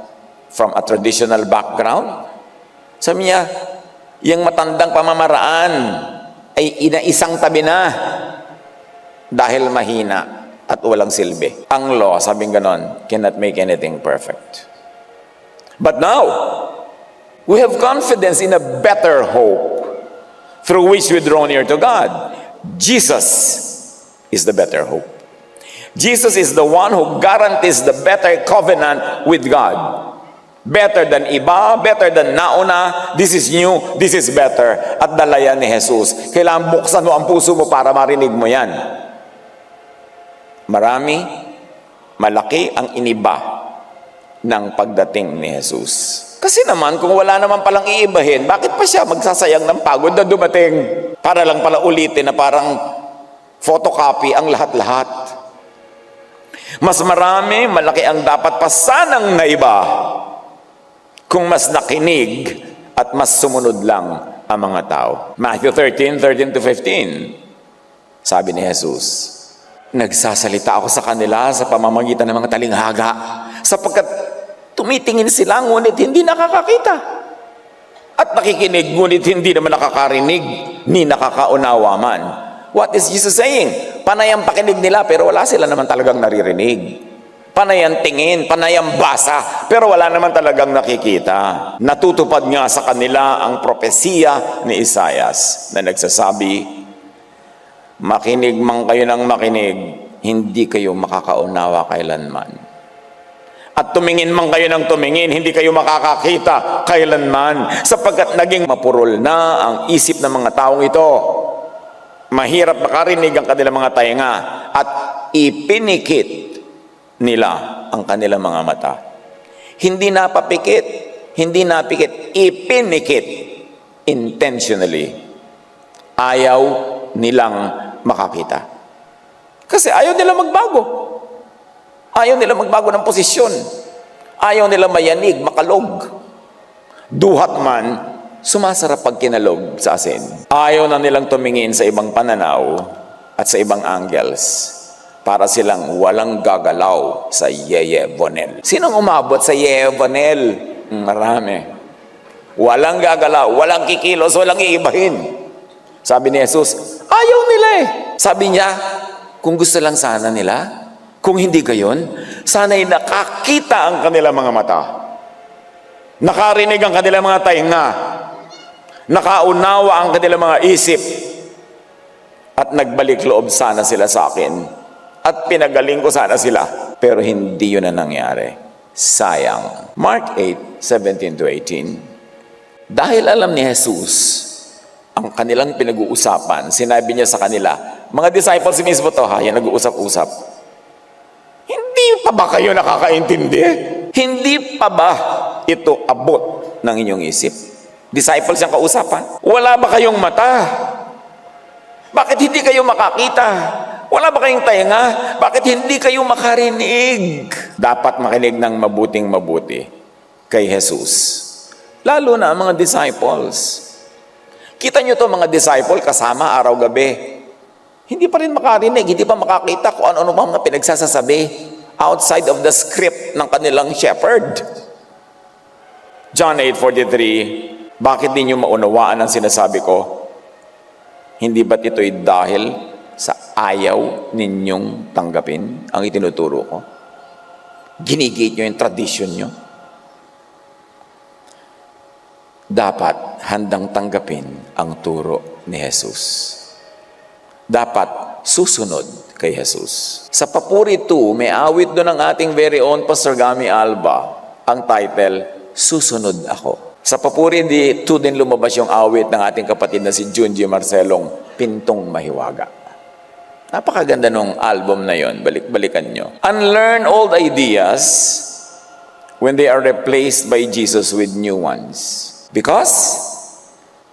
from a traditional background? Sabi niya, yung matandang pamamaraan ay inaisang tabi na dahil mahina at walang silbi. Ang law, sabing ganon, cannot make anything perfect. But now, we have confidence in a better hope through which we draw near to God. Jesus is the better hope. Jesus is the one who guarantees the better covenant with God. Better than iba, better than nauna, this is new, this is better. At dalayan ni Jesus. Kailangan buksan mo ang puso mo para marinig mo yan. Marami, malaki ang iniba ng pagdating ni Jesus. Kasi naman, kung wala naman palang iibahin, bakit pa siya magsasayang ng pagod na dumating? Para lang pala ulitin na parang photocopy ang lahat-lahat. Mas marami, malaki ang dapat pa sanang naiba kung mas nakinig at mas sumunod lang ang mga tao. Matthew 13:13-15, sabi ni Jesus, nagsasalita ako sa kanila sa pamamagitan ng mga talinghaga, sapagkat tumitingin sila ngunit hindi nakakakita, at nakikinig ngunit hindi naman nakakarinig ni nakakaunawa man. What is Jesus saying? Panay ang pakinig nila pero wala sila naman talagang naririnig. Panay ang tingin, panay ang basa, pero wala naman talagang nakikita. Natutupad nga sa kanila ang propesiya ni Isaias na nagsasabi, makinig man kayo ng makinig, hindi kayo makakaunawa kailanman. At tumingin man kayo ng tumingin, hindi kayo makakakita kailanman, sapagkat naging mapurol na ang isip ng mga taong ito. Mahirap makarinig ang kanilang mga tainga at ipinikit nila ang kanilang mga mata. Hindi napapikit, hindi napikit, ipinikit intentionally. Ayaw nilang makakita. Kasi ayaw nila magbago. Ayaw nila magbago ng posisyon. Ayaw nila mayanig, makalog. Duhat man, sumasarap pag kinalog sa asin. Ayaw na nilang tumingin sa ibang pananaw at sa ibang angles para silang walang gagalaw sa Yeyevonel. Sinong umabot sa Yeyevonel? Marami. Walang gagalaw, walang kikilos, walang iibahin. Sabi ni Jesus, ayaw nila eh. Sabi niya, kung gusto lang sana nila, kung hindi gayon, sana'y nakakita ang kanilang mga mata. Nakarinig ang kanilang mga tainga. Nakaunawa ang kanilang mga isip at nagbalik loob sana sila sa akin at pinagaling ko sana sila, pero hindi yun na nangyari. Sayang. Mark 8:17-18. Dahil alam ni Jesus ang kanilang pinag-uusapan, sinabi niya sa kanila, mga disciples mismo to ha, yan nag-uusap-usap. Hindi pa ba kayo nakakaintindi? Hindi pa ba ito abot ng inyong isip? Disciples yung kausapan. Wala ba kayong mata? Bakit hindi kayo makakita? Wala ba kayong tainga? Bakit hindi kayo makarinig? Dapat makinig ng mabuting mabuti kay Jesus. Lalo na ang mga disciples. Kita nyo to mga disciple kasama araw-gabi. Hindi pa rin makarinig, hindi pa makakita kung ano-ano mga pinagsasasabi outside of the script ng kanilang shepherd. John 8:43, bakit di nyo maunawaan ang sinasabi ko? Hindi ba't ito'y dahil sa ayaw ninyong tanggapin ang itinuturo ko? Ginigit nyo yung tradisyon nyo? Dapat handang tanggapin ang turo ni Jesus. Dapat susunod kay Jesus. Sa Papuri 2, may awit doon ng ating very own Pastor Gami Alba. Ang title, Susunod Ako. Sa Papuri 2 din lumabas yung awit ng ating kapatid na si Junji Marcelong, Pintong Mahiwaga. Napakaganda nung album na yon. Balik-balikan nyo. Unlearn old ideas when they are replaced by Jesus with new ones. Because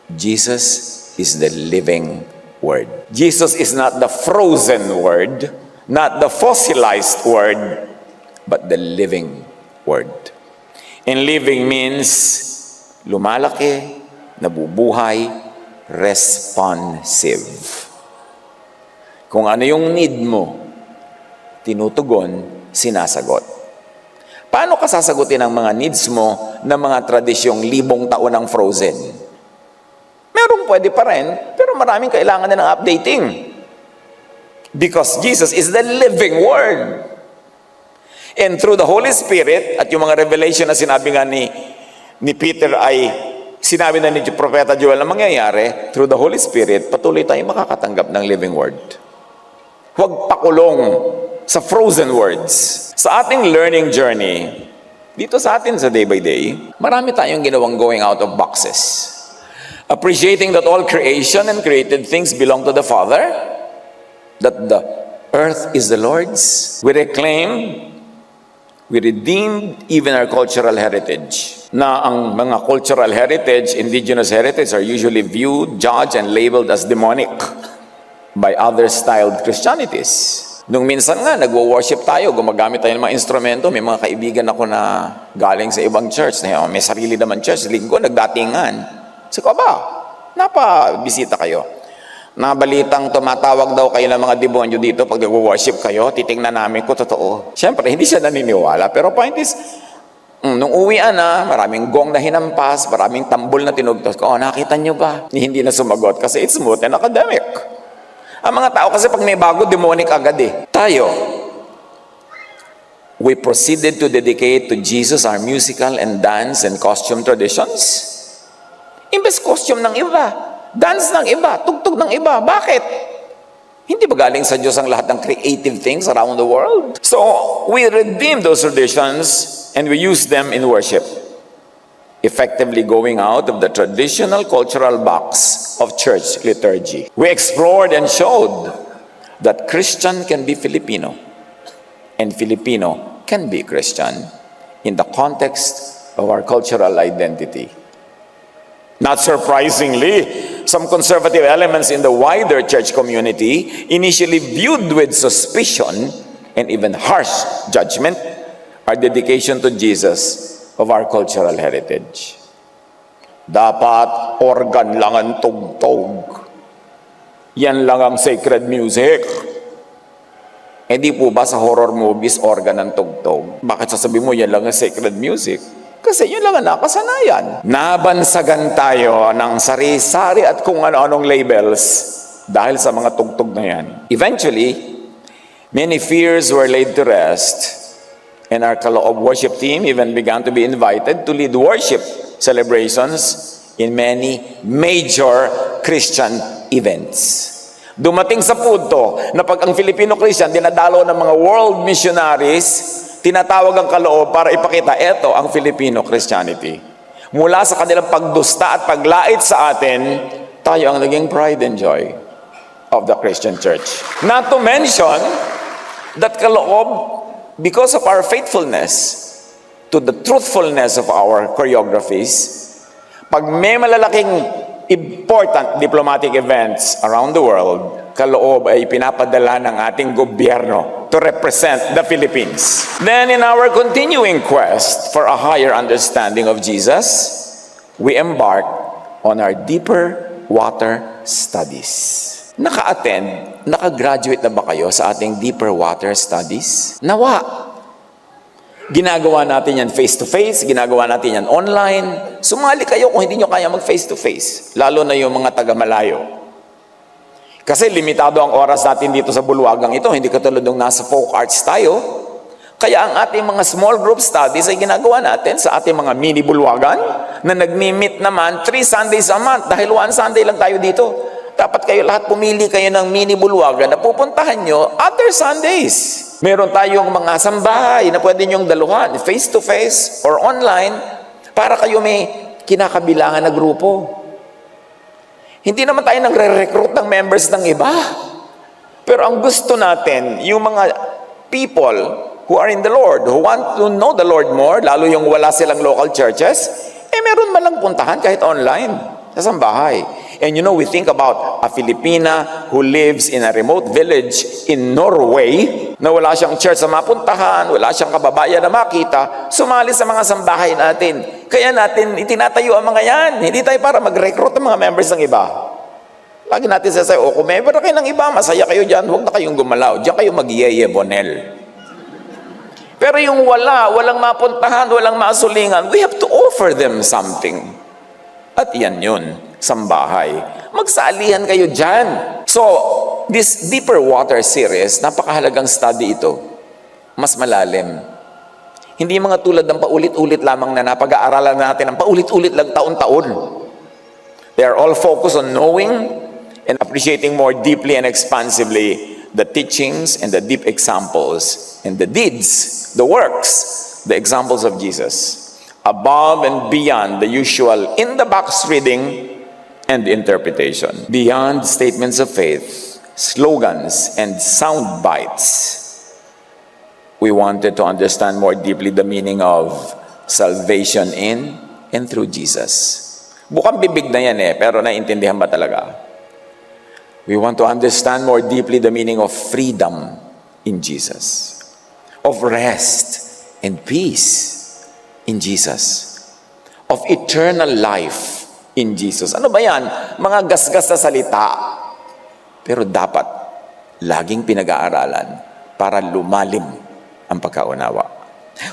Jesus is the living Word. Jesus is not the frozen Word, not the fossilized Word, but the living Word. And living means lumalaki, nabubuhay, responsive. Kung ano yung need mo, tinutugon, sinasagot. Paano ka sasagutin ang mga needs mo ng mga tradisyong libong taon ng frozen? Merong pwede pa rin, pero maraming kailangan na ng updating. Because Jesus is the living Word. And through the Holy Spirit, at yung mga revelation na sinabi nga ni Peter ay sinabi na ni Propeta Joel na mangyayari, through the Holy Spirit, patuloy tayong makakatanggap ng living Word. Huwag pakulong sa frozen words. Sa ating learning journey, dito sa atin sa day by day, marami tayong ginawang going out of boxes. Appreciating that all creation and created things belong to the Father, that the earth is the Lord's. We reclaim, we redeemed even our cultural heritage. Na ang mga cultural heritage, indigenous heritage are usually viewed, judged, and labeled as demonic by other-styled Christianities. Nung minsan nga, nagwo-worship tayo, gumagamit tayo ng mga instrumento, may mga kaibigan ako na galing sa ibang church, na may sarili naman church, linggo, nagdatingan. Sabi ko, ba, napabisita kayo. Nabalitang tumatawag daw kayo ng mga demonyo dito pag nagwo-worship kayo, titingnan namin kung totoo. Siyempre, hindi siya naniniwala, pero point is, nung uwian na, maraming gong na hinampas, maraming tambol na tinugtos ko, nakita nyo ba? Hindi na sumagot kasi it's smooth and academic. Ang mga tao kasi pag may bago, demonic agad eh. Tayo, we proceeded to dedicate to Jesus our musical and dance and costume traditions. Imbes costume ng iba, dance ng iba, tugtog ng iba. Bakit? Hindi ba galing sa Diyos ang lahat ng creative things around the world? So, we redeem those traditions and we use them in worship, effectively going out of the traditional cultural box of church liturgy. We explored and showed that Christian can be Filipino and Filipino can be Christian in the context of our cultural identity. Not surprisingly, some conservative elements in the wider church community initially viewed with suspicion and even harsh judgment our dedication to Jesus of our cultural heritage. Dapat organ lang ang tugtog. Yan lang ang sacred music. Hindi po ba sa horror movies organ ang tugtog? Bakit sasabihin mo yan lang ang sacred music? Kasi yun lang ang nakasanayan. Nabansagan tayo ng sari-sari at kung ano-anong labels dahil sa mga tugtog na yan. Eventually, many fears were laid to rest. And our Kaloob worship team even began to be invited to lead worship celebrations in many major Christian events. Dumating sa punto na pag ang Filipino Christian dinadalo ng mga world missionaries, tinatawag ang Kaloob para ipakita, eto ang Filipino Christianity. Mula sa kanilang pagdusta at paglait sa atin, tayo ang naging pride and joy of the Christian church. Not to mention that kaloob, because of our faithfulness to the truthfulness of our choreographies, pag may malalaking important diplomatic events around the world, kaloob ay pinapadala ng ating gobyerno to represent the Philippines. Then in our continuing quest for a higher understanding of Jesus, we embark on our deeper water studies. Naka-attend, naka-graduate na ba kayo sa ating deeper water studies? Nawa! Ginagawa natin yan face-to-face, ginagawa natin yan online. Sumali kayo kung hindi nyo kaya mag-face-to-face, lalo na yung mga taga-malayo. Kasi limitado ang oras natin dito sa bulwagang ito, hindi katulad ng nasa folk arts tayo. Kaya ang ating mga small group studies ay ginagawa natin sa ating mga mini bulwagan na nagmi-meet naman 3 Sundays a month dahil 1 Sunday lang tayo dito. Dapat kayo lahat pumili kayo ng mini bulwagan na pupuntahan nyo other Sundays. Meron tayong mga sambahay na pwede nyong daluhan, face-to-face or online, para kayo may kinakabilangan na grupo. Hindi naman tayo nagre-recruit ng members ng iba. Pero ang gusto natin, yung mga people who are in the Lord, who want to know the Lord more, lalo yung wala silang local churches, meron man lang puntahan kahit online sa sambahay. And you know, we think about a Filipina who lives in a remote village in Norway, na wala siyang church na mapuntahan, wala siyang kababayan na makita, sumali sa mga sambahay natin. Kaya natin itinatayo ang mga yan. Hindi tayo para mag-recruit ng mga members ng iba. Lagi natin sasayo, kung member na kayo ng iba, masaya kayo dyan, huwag na kayong gumalaw. Diyan kayo mag-yeye bonel. Pero yung walang mapuntahan, walang masulingan, we have to offer them something. At yan yun, sambahay. Magsalihan kayo dyan. So, this deeper water series, napakahalagang study ito. Mas malalim. Hindi mga tulad ng paulit-ulit lamang na napag-aaralan natin ng paulit-ulit lang taon-taon. They are all focused on knowing and appreciating more deeply and expansively the teachings and the deep examples and the deeds, the works, the examples of Jesus, above and beyond the usual in-the-box reading and interpretation. Beyond statements of faith, slogans, and sound bites, we wanted to understand more deeply the meaning of salvation in and through Jesus. Bukang bibig na yan pero naiintindihan ba talaga? We want to understand more deeply the meaning of freedom in Jesus, of rest and peace in Jesus, of eternal life in Jesus. Ano ba yan? Mga gasgas na salita. Pero dapat laging pinag-aaralan para lumalim ang pagkaunawa.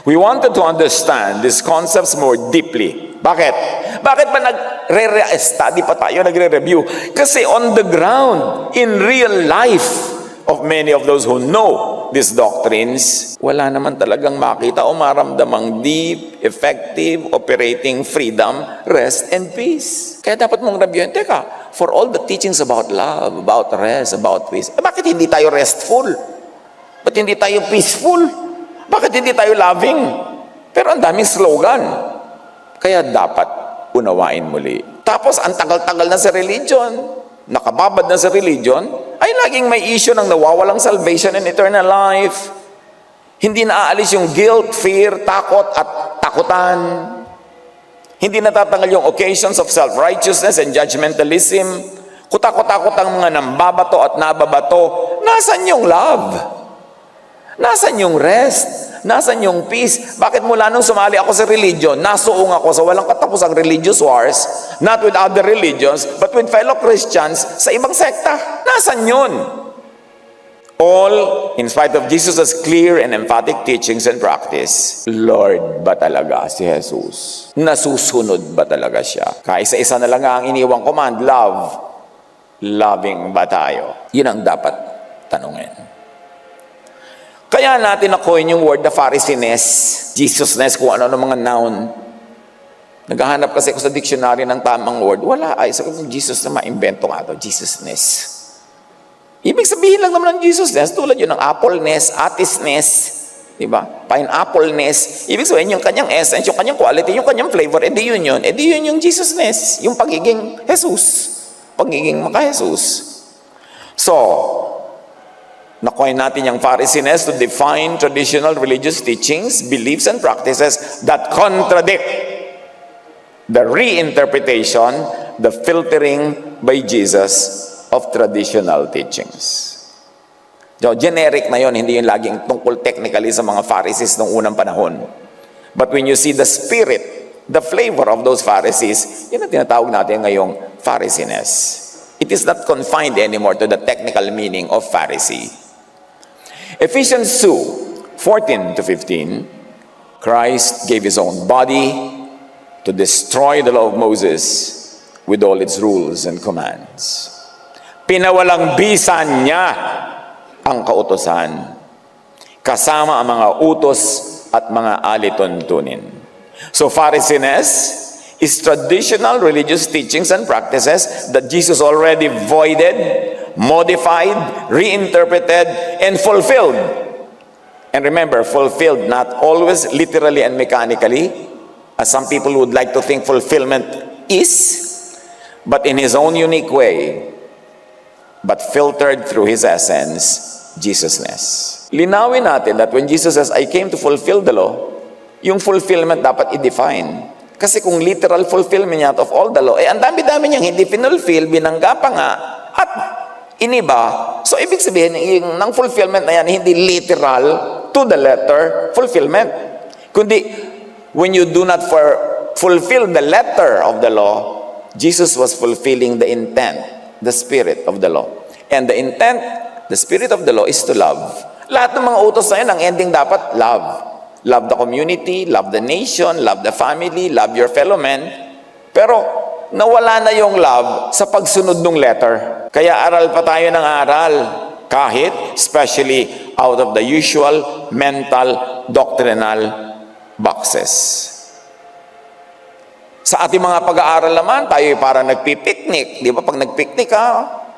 We wanted to understand these concepts more deeply. Bakit? Bakit ba nagre-study pa tayo, nagre-review? Kasi on the ground, in real life of many of those who know these doctrines, wala naman talagang makita o maramdamang deep, effective, operating freedom, rest, and peace. Kaya dapat mong reviewin, teka, for all the teachings about love, about rest, about peace, bakit hindi tayo restful? Ba't hindi tayo peaceful? Bakit hindi tayo loving? Pero ang daming slogan. Kaya dapat unawain muli. Tapos ang tagal-tagal na sa religion, nakababad na sa religion, ay laging may issue ng nawawalang salvation and eternal life. Hindi naaalis yung guilt, fear, takot at takutan. Hindi natatanggal yung occasions of self-righteousness and judgmentalism. Kutakot-takot ang mga nambabato at nababato. Nasaan yung love? Nasaan yung rest? Nasaan yung peace? Bakit mula nung sumali ako sa religion, nasuong ako sa walang katapusang religious wars, not with other religions, but with fellow Christians sa ibang sekta? Nasaan yun? All, in spite of Jesus' clear and emphatic teachings and practice, Lord ba talaga si Jesus? Nasusunod ba talaga siya? Kaisa-isa na lang ang iniwang command, love. Loving ba tayo? Yun ang dapat tanungin. Kaya natin nakuhin yung word na Pharisees, Jesusness, kung ano mga noun. Naghahanap kasi ako sa dictionary ng tamang word. Wala ay, sabi ko, Jesus na ma-invento nga ito, Jesusness. Ibig sabihin lang naman ng Jesusness, tulad yun ng appleness, atisness, diba? Pineapple-ness. Ibig sabihin yung kanyang essence, yung kanyang quality, yung kanyang flavor, edi yun yung Jesusness, yung pagiging Jesus. pagiging maka-Jesus. So, nakuha natin yung Pharisees to define traditional religious teachings, beliefs, and practices that contradict the reinterpretation, the filtering by Jesus of traditional teachings. So, generic na yon, hindi yung laging tungkol technically sa mga Pharisees noong unang panahon. But when you see the spirit, the flavor of those Pharisees, yun ang tinatawag natin ngayong Pharisees. It is not confined anymore to the technical meaning of Pharisee. Ephesians 2:14-15, Christ gave His own body to destroy the law of Moses with all its rules and commands. Pinawalang bisa niya ang kautusan, kasama ang mga utos at mga alituntunin. So Pharisees is traditional religious teachings and practices that Jesus already voided, modified, reinterpreted, and fulfilled. And remember, fulfilled not always literally and mechanically, as some people would like to think fulfillment is, but in His own unique way, but filtered through His essence, Jesusness. Linawin natin that when Jesus says, I came to fulfill the law, yung fulfillment dapat i-define. Kasi kung literal fulfillment niya of all the law, ang dami-dami niyang hindi finulfill, binangga pa nga, at iniba. So, ibig sabihin, yung ng fulfillment na yan, hindi literal to the letter fulfillment. Kundi, when you do not fulfill the letter of the law, Jesus was fulfilling the intent, the spirit of the law. And the intent, the spirit of the law is to love. Lahat ng mga utos na yun, ang ending dapat, love. Love the community, love the nation, love the family, love your fellow men. Pero, nawala na yung love sa pagsunod ng letter. Kaya aral pa tayo ng aral. Kahit, especially out of the usual mental, doctrinal boxes. Sa ating mga pag-aaral naman, tayo para nagpipiknik. Di ba? Pag nagpiknik ka,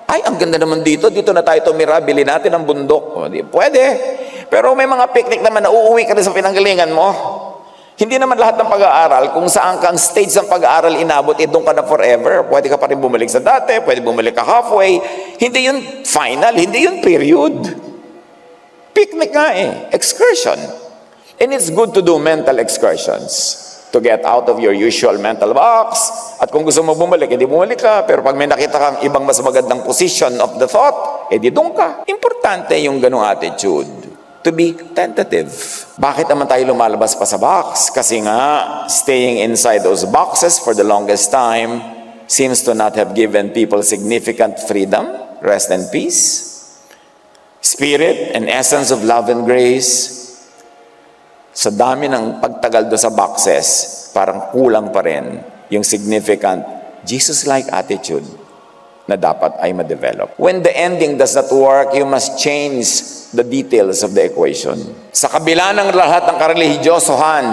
ay, ang ganda naman dito na tayo tumira, bili natin ang bundok. O, di, pwede. Pero may mga picnic naman na uuwi ka rin sa pinanggalingan mo. Hindi naman lahat ng pag-aaral, kung saan kang stage ng pag-aaral inabot, doon ka na forever. Pwede ka pa rin bumalik sa dati, pwede bumalik ka halfway. Hindi yun final, hindi yun period. Picnic nga excursion. And it's good to do mental excursions. To get out of your usual mental box. At kung gusto mo bumalik, hindi bumalik ka. Pero pag may nakita kang ibang mas magandang position of the thought, di doon ka. Importante yung ganung attitude. To be tentative. Bakit naman tayo lumalabas pa sa box? Kasi nga, staying inside those boxes for the longest time seems to not have given people significant freedom, rest and peace, spirit and essence of love and grace. Sa dami ng pagtagal do sa boxes, parang kulang pa rin yung significant Jesus-like attitude na dapat ay ma-develop. When the ending does not work, you must change the details of the equation. Sa kabila ng lahat ng karelihiyosohan,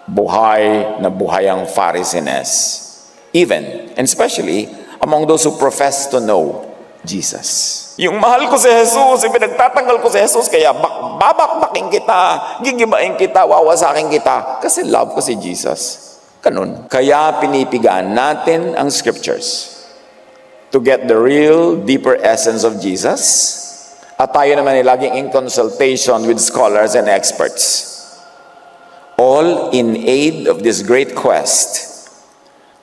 buhay na buhay ang Pharisees. Even, and especially, among those who profess to know Jesus. Yung mahal ko si Jesus, pinagtatanggal ko si Jesus, kaya babakbaking kita, gigibain kita, wawasakin kita. Kasi love ko si Jesus. Ganun. Kaya pinipigaan natin ang scriptures to get the real, deeper essence of Jesus. At tayo naman ay laging in consultation with scholars and experts. All in aid of this great quest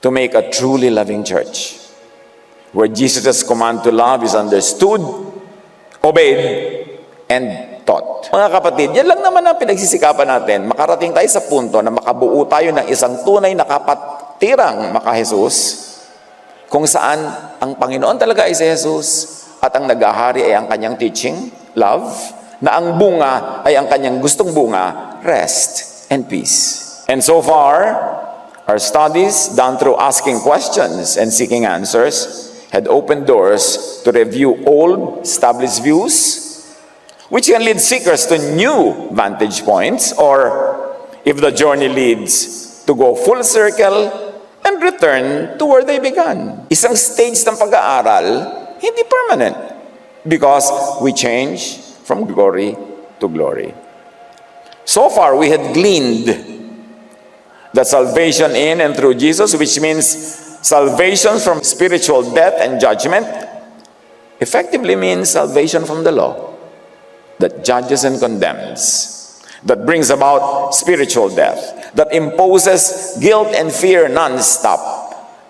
to make a truly loving church, where Jesus' command to love is understood, obeyed, and taught. Mga kapatid, yan lang naman ang pinagsisikapan natin. Makarating tayo sa punto na makabuo tayo ng isang tunay na kapatirang maka-Jesus, kung saan ang Panginoon talaga ay si Jesus, at ang naghahari ay ang kanyang teaching, love, na ang bunga ay ang kanyang gustong bunga, rest and peace. And so far, our studies done through asking questions and seeking answers had opened doors to review old, established views, which can lead seekers to new vantage points, or, if the journey leads, to go full circle and return to where they began. Isang stage ng pag-aaral, hindi permanent, because we change from glory to glory. So far, we had gleaned that salvation in and through Jesus, which means Salvation from spiritual death and judgment effectively means salvation from the law that judges and condemns, that brings about spiritual death, that imposes guilt and fear non-stop,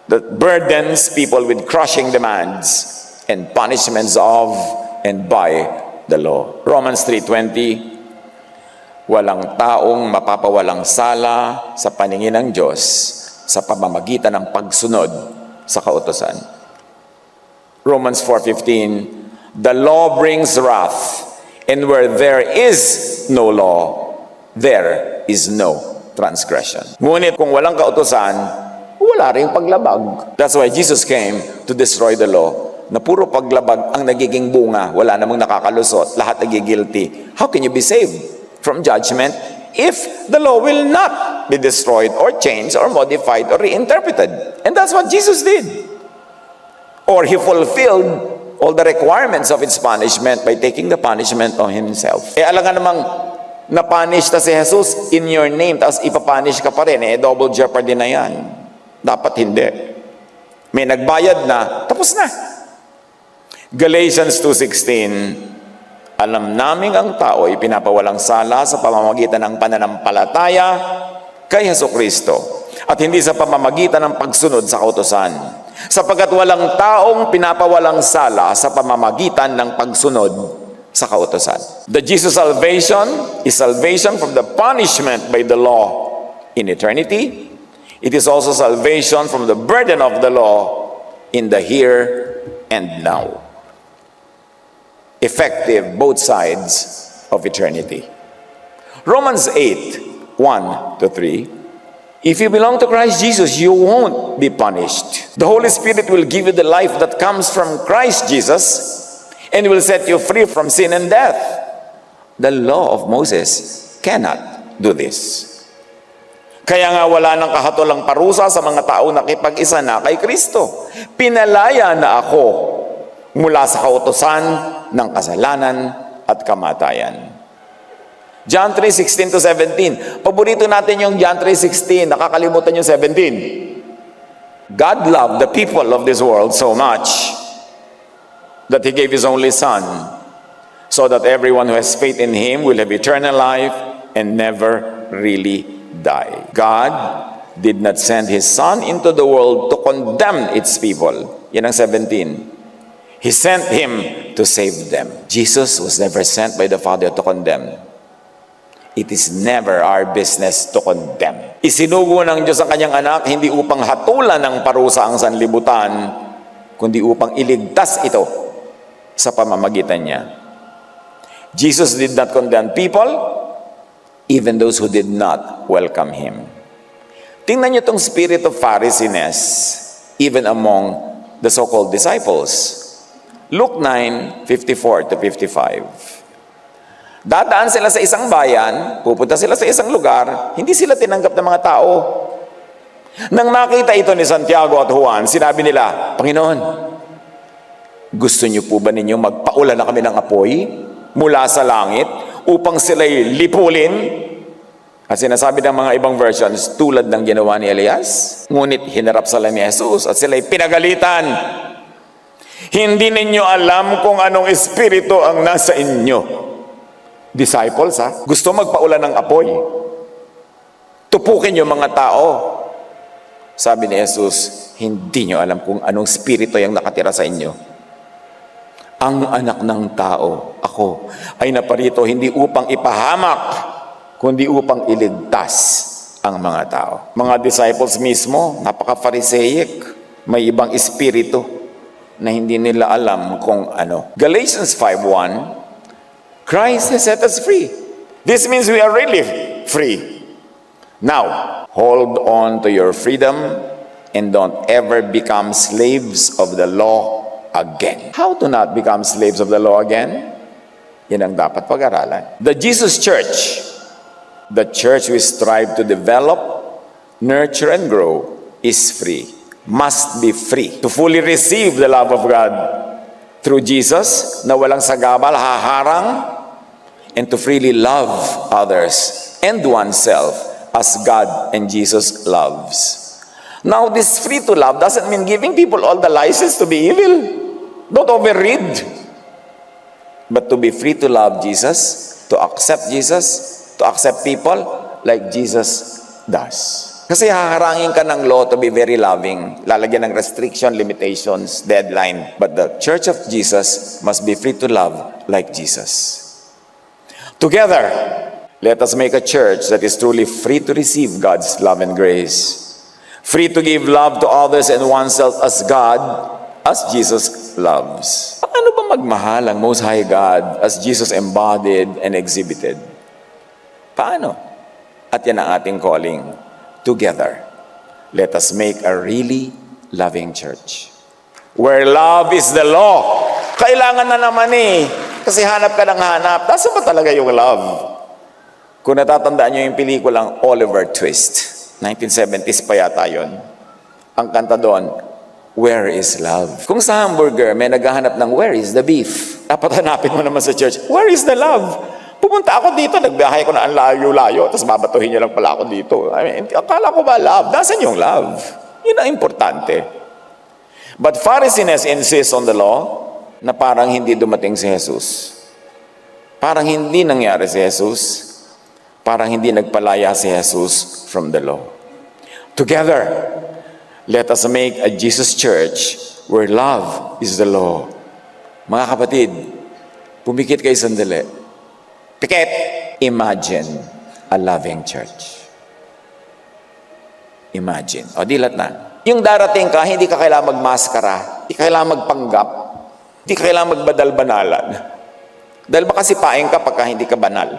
that burdens people with crushing demands and punishments of and by the law. Romans 3:20, walang taong mapapawalang sala sa paningin ng Diyos sa pamamagitan ng pagsunod sa kautusan. Romans 4:15, the law brings wrath, and where there is no law, there is no transgression. Ngunit kung walang kautusan, wala ring paglabag. That's why Jesus came to destroy the law. Na puro paglabag ang nagiging bunga, wala namang nakakalusot, lahat nagigilty. How can you be saved from judgment if the law will not be destroyed or changed or modified or reinterpreted? And that's what Jesus did. Or he fulfilled all the requirements of its punishment by taking the punishment on himself. Alam nga namang na-punish na si Jesus in your name, tapos ipapunish ka pa rin, double jeopardy na yan. Dapat hindi. May nagbayad na, tapos na. Galatians 2:16, alam naming ang tao ay pinapawalang sala sa pamamagitan ng pananampalataya kay Hesukristo at hindi sa pamamagitan ng pagsunod sa kautusan. Sapagkat walang taong pinapawalang sala sa pamamagitan ng pagsunod sa kautusan. The Jesus salvation is salvation from the punishment by the law in eternity. It is also salvation from the burden of the law in the here and now. Effective both sides of eternity. Romans 8:1-3. If you belong to Christ Jesus, you won't be punished. The Holy Spirit will give you the life that comes from Christ Jesus and will set you free from sin and death. The law of Moses cannot do this. Kaya nga wala nang kahatulang parusa sa mga tao nakipag-isa na kay Kristo. Pinalaya na ako mula sa kautusan ng kasalanan at kamatayan. John 3:16-17. Paborito natin yung John 3:16. Nakakalimutan yung 17. God loved the people of this world so much that He gave His only Son, so that everyone who has faith in Him will have eternal life and never really die. God did not send His Son into the world to condemn its people. Yan ang 17. He sent Him to save them. Jesus was never sent by the Father to condemn. It is never our business to condemn. Isinugo ng Diyos ang kanyang anak hindi upang hatulan ng parusa ang sanlibutan, kundi upang iligtas ito sa pamamagitan niya. Jesus did not condemn people, even those who did not welcome Him. Tingnan niyo itong spirit of Pharisees even among the so-called disciples. Luke 9:54-55. Dadaan sila sa isang bayan, pupunta sila sa isang lugar, hindi sila tinanggap ng mga tao. Nang nakita ito ni Santiago at Juan, sinabi nila, Panginoon, gusto niyo po ba ninyong magpaulan na kami ng apoy mula sa langit upang sila'y lipulin? At sinasabi ng mga ibang versions, tulad ng ginawa ni Elias. Ngunit hinarap sila ni Jesus at sila'y pinagalitan. Hindi ninyo alam kung anong espiritu ang nasa inyo. Disciples, ha? Gusto magpaulan ng apoy. Tupukin yung mga tao. Sabi ni Jesus, hindi nyo alam kung anong espiritu yung nakatira sa inyo. Ang anak ng tao, ako, ay naparito hindi upang ipahamak, kundi upang iligtas ang mga tao. Mga disciples mismo, napaka-Pharisaic, may ibang espiritu na hindi nila alam kung ano. Galatians 5:1, Christ has set us free. This means we are really free. Now, hold on to your freedom and don't ever become slaves of the law again. How to not become slaves of the law again? Yan ang dapat pag-aralan. The Jesus Church, the church we strive to develop, nurture, and grow, is free. Must be free to fully receive the love of God through Jesus na walang sagabal, haharang, and to freely love others and oneself as God and Jesus loves. Now, this free to love doesn't mean giving people all the license to be evil. Don't overread. But to be free to love Jesus, to accept Jesus, to accept people like Jesus does. Kasi haharangin ka ng law to be very loving. Lalagyan ng restriction, limitations, deadline. But the Church of Jesus must be free to love like Jesus. Together, let us make a church that is truly free to receive God's love and grace. Free to give love to others and oneself as God, as Jesus loves. Paano ba magmahal ang Most High God as Jesus embodied and exhibited? Paano? At yan ang ating calling. Together, let us make a really loving church. Where love is the law. Kailangan na naman kasi hanap ka ng hanap. Nasaan ba talaga yung love? Kung natatandaan nyo yung pelikulang Oliver Twist, 1970s pa yata yun. Ang kanta doon, where is love? Kung sa hamburger, may naghahanap ng where is the beef? Dapat hanapin mo naman sa church, where is the love? Pumunta ako dito, nagbiyahe ko na ang layo-layo, tapos babatuhin niyo lang pala ako dito. Akala ko ba love? Nasaan yung love? Yun ang importante. But Pharisees insist on the law na parang hindi dumating si Jesus. Parang hindi nangyari si Jesus. Parang hindi nagpalaya si Jesus from the law. Together, let us make a Jesus church where love is the law. Mga kapatid, pumikit kayo sandali. Pikit! Imagine a loving church. Imagine. O, dilat na. Yung darating ka, hindi ka kailangan magmaskara. Hindi ka kailangan magpanggap. Hindi ka kailangan magbadal-banalan. Dahil baka sipain ka pagka hindi ka banal.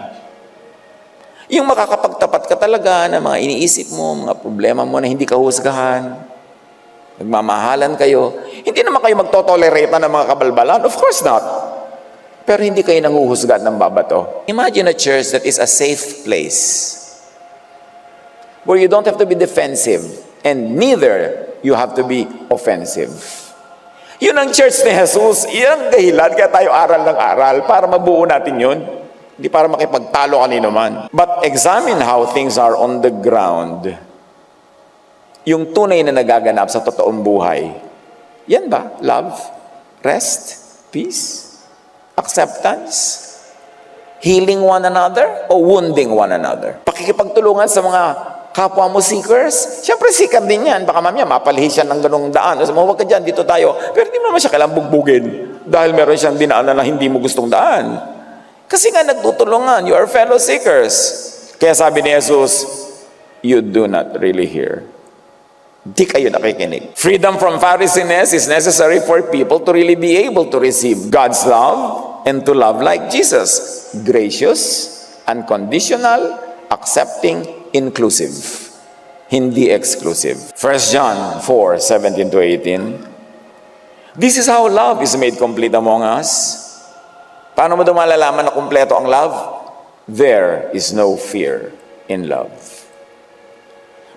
Yung makakapagtapat ka talaga na mga iniisip mo, mga problema mo na hindi ka husgahan, nagmamahalan kayo, hindi naman kayo magtotolerate ng mga kabalbalan. Of course not. Pero hindi kayo nanguhusgat ng babato. Imagine a church that is a safe place where you don't have to be defensive and neither you have to be offensive. Yun ang church ni Jesus. Yan ang dahilan kaya tayo aral ng aral para mabuo natin yun. Hindi para makipagtalo kanino man. But examine how things are on the ground. Yung tunay na nagaganap sa totoong buhay. Yan ba? Love? Rest? Peace? Acceptance? Healing one another? O wounding one another? Pakikipagtulungan sa mga kapwa mo seekers? Siyempre seeker din yan. Baka mamaya mapalihis siya ng ganung daan. So, huwag ka dyan, dito tayo. Pero di mo naman siya kailangang bugbugin. Dahil meron siyang dinaanan na hindi mo gustong daan. Kasi nga nagtutulungan, you are fellow seekers. Kaya sabi ni Jesus, you do not really hear. Di kayo nakikinig. Freedom from Pharisees is necessary for people to really be able to receive God's love and to love like Jesus. Gracious, unconditional, accepting, inclusive. Hindi exclusive. 1 John 4:17-18. This is how love is made complete among us. Paano mo malalaman na kumpleto ang love? There is no fear in love.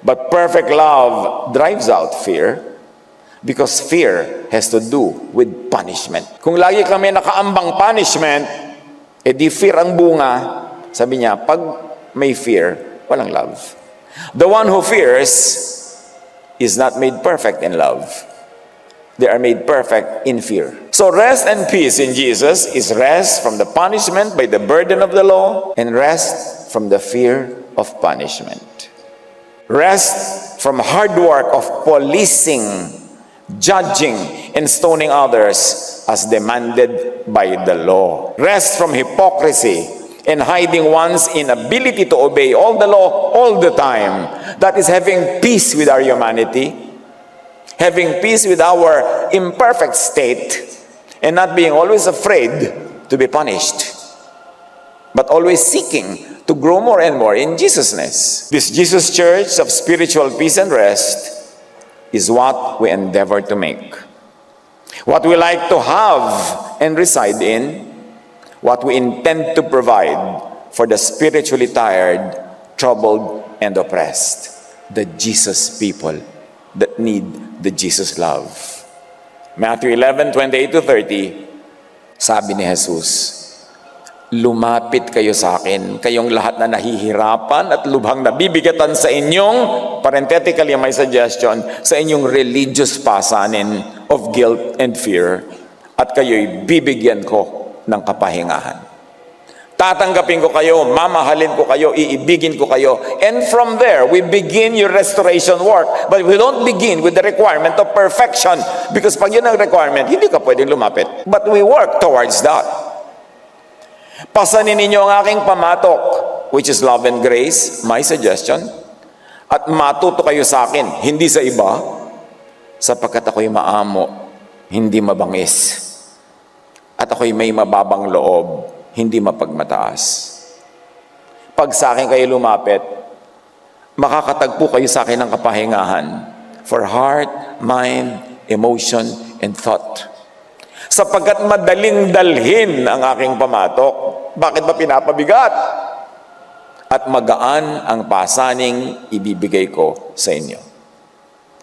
But perfect love drives out fear because fear has to do with punishment. Kung lagi kami nakaambang punishment, di fear ang bunga. Sabi niya, pag may fear, walang love. The one who fears is not made perfect in love. They are made perfect in fear. So rest and peace in Jesus is rest from the punishment by the burden of the law and rest from the fear of punishment. Rest from hard work of policing, judging, and stoning others as demanded by the law. Rest from hypocrisy and hiding one's inability to obey all the law all the time. That is having peace with our humanity, having peace with our imperfect state, and not being always afraid to be punished, but always seeking to grow more and more in Jesusness. This Jesus church of spiritual peace and rest is what we endeavor to make. What we like to have and reside in, what we intend to provide for the spiritually tired, troubled, and oppressed, the Jesus people that need the Jesus love. Matthew 11:28-30, sabi ni Jesus, lumapit kayo sa akin, kayong lahat na nahihirapan at lubhang nabibigatan sa inyong parenthetically, my suggestion, sa inyong religious pasanin of guilt and fear, at kayo'y bibigyan ko ng kapahingahan. Tatanggapin ko kayo, mamahalin ko kayo, iibigin ko kayo. And from there, we begin your restoration work. But we don't begin with the requirement of perfection. Because pag yun ang requirement, hindi ka pwedeng lumapit. But we work towards that. Pasanin ninyo ang aking pamatok, which is love and grace, my suggestion. At matuto kayo sa akin, hindi sa iba, sapagkat ako'y maamo, hindi mabangis. At ako'y may mababang loob, hindi mapagmataas. Pag sa akin kayo lumapit, makakatagpo kayo sa akin ng kapahingahan for heart, mind, emotion, and thought. Sapagkat madaling dalhin ang aking pamatok. Bakit ba pinapabigat? At magaan ang pasaning ibibigay ko sa inyo.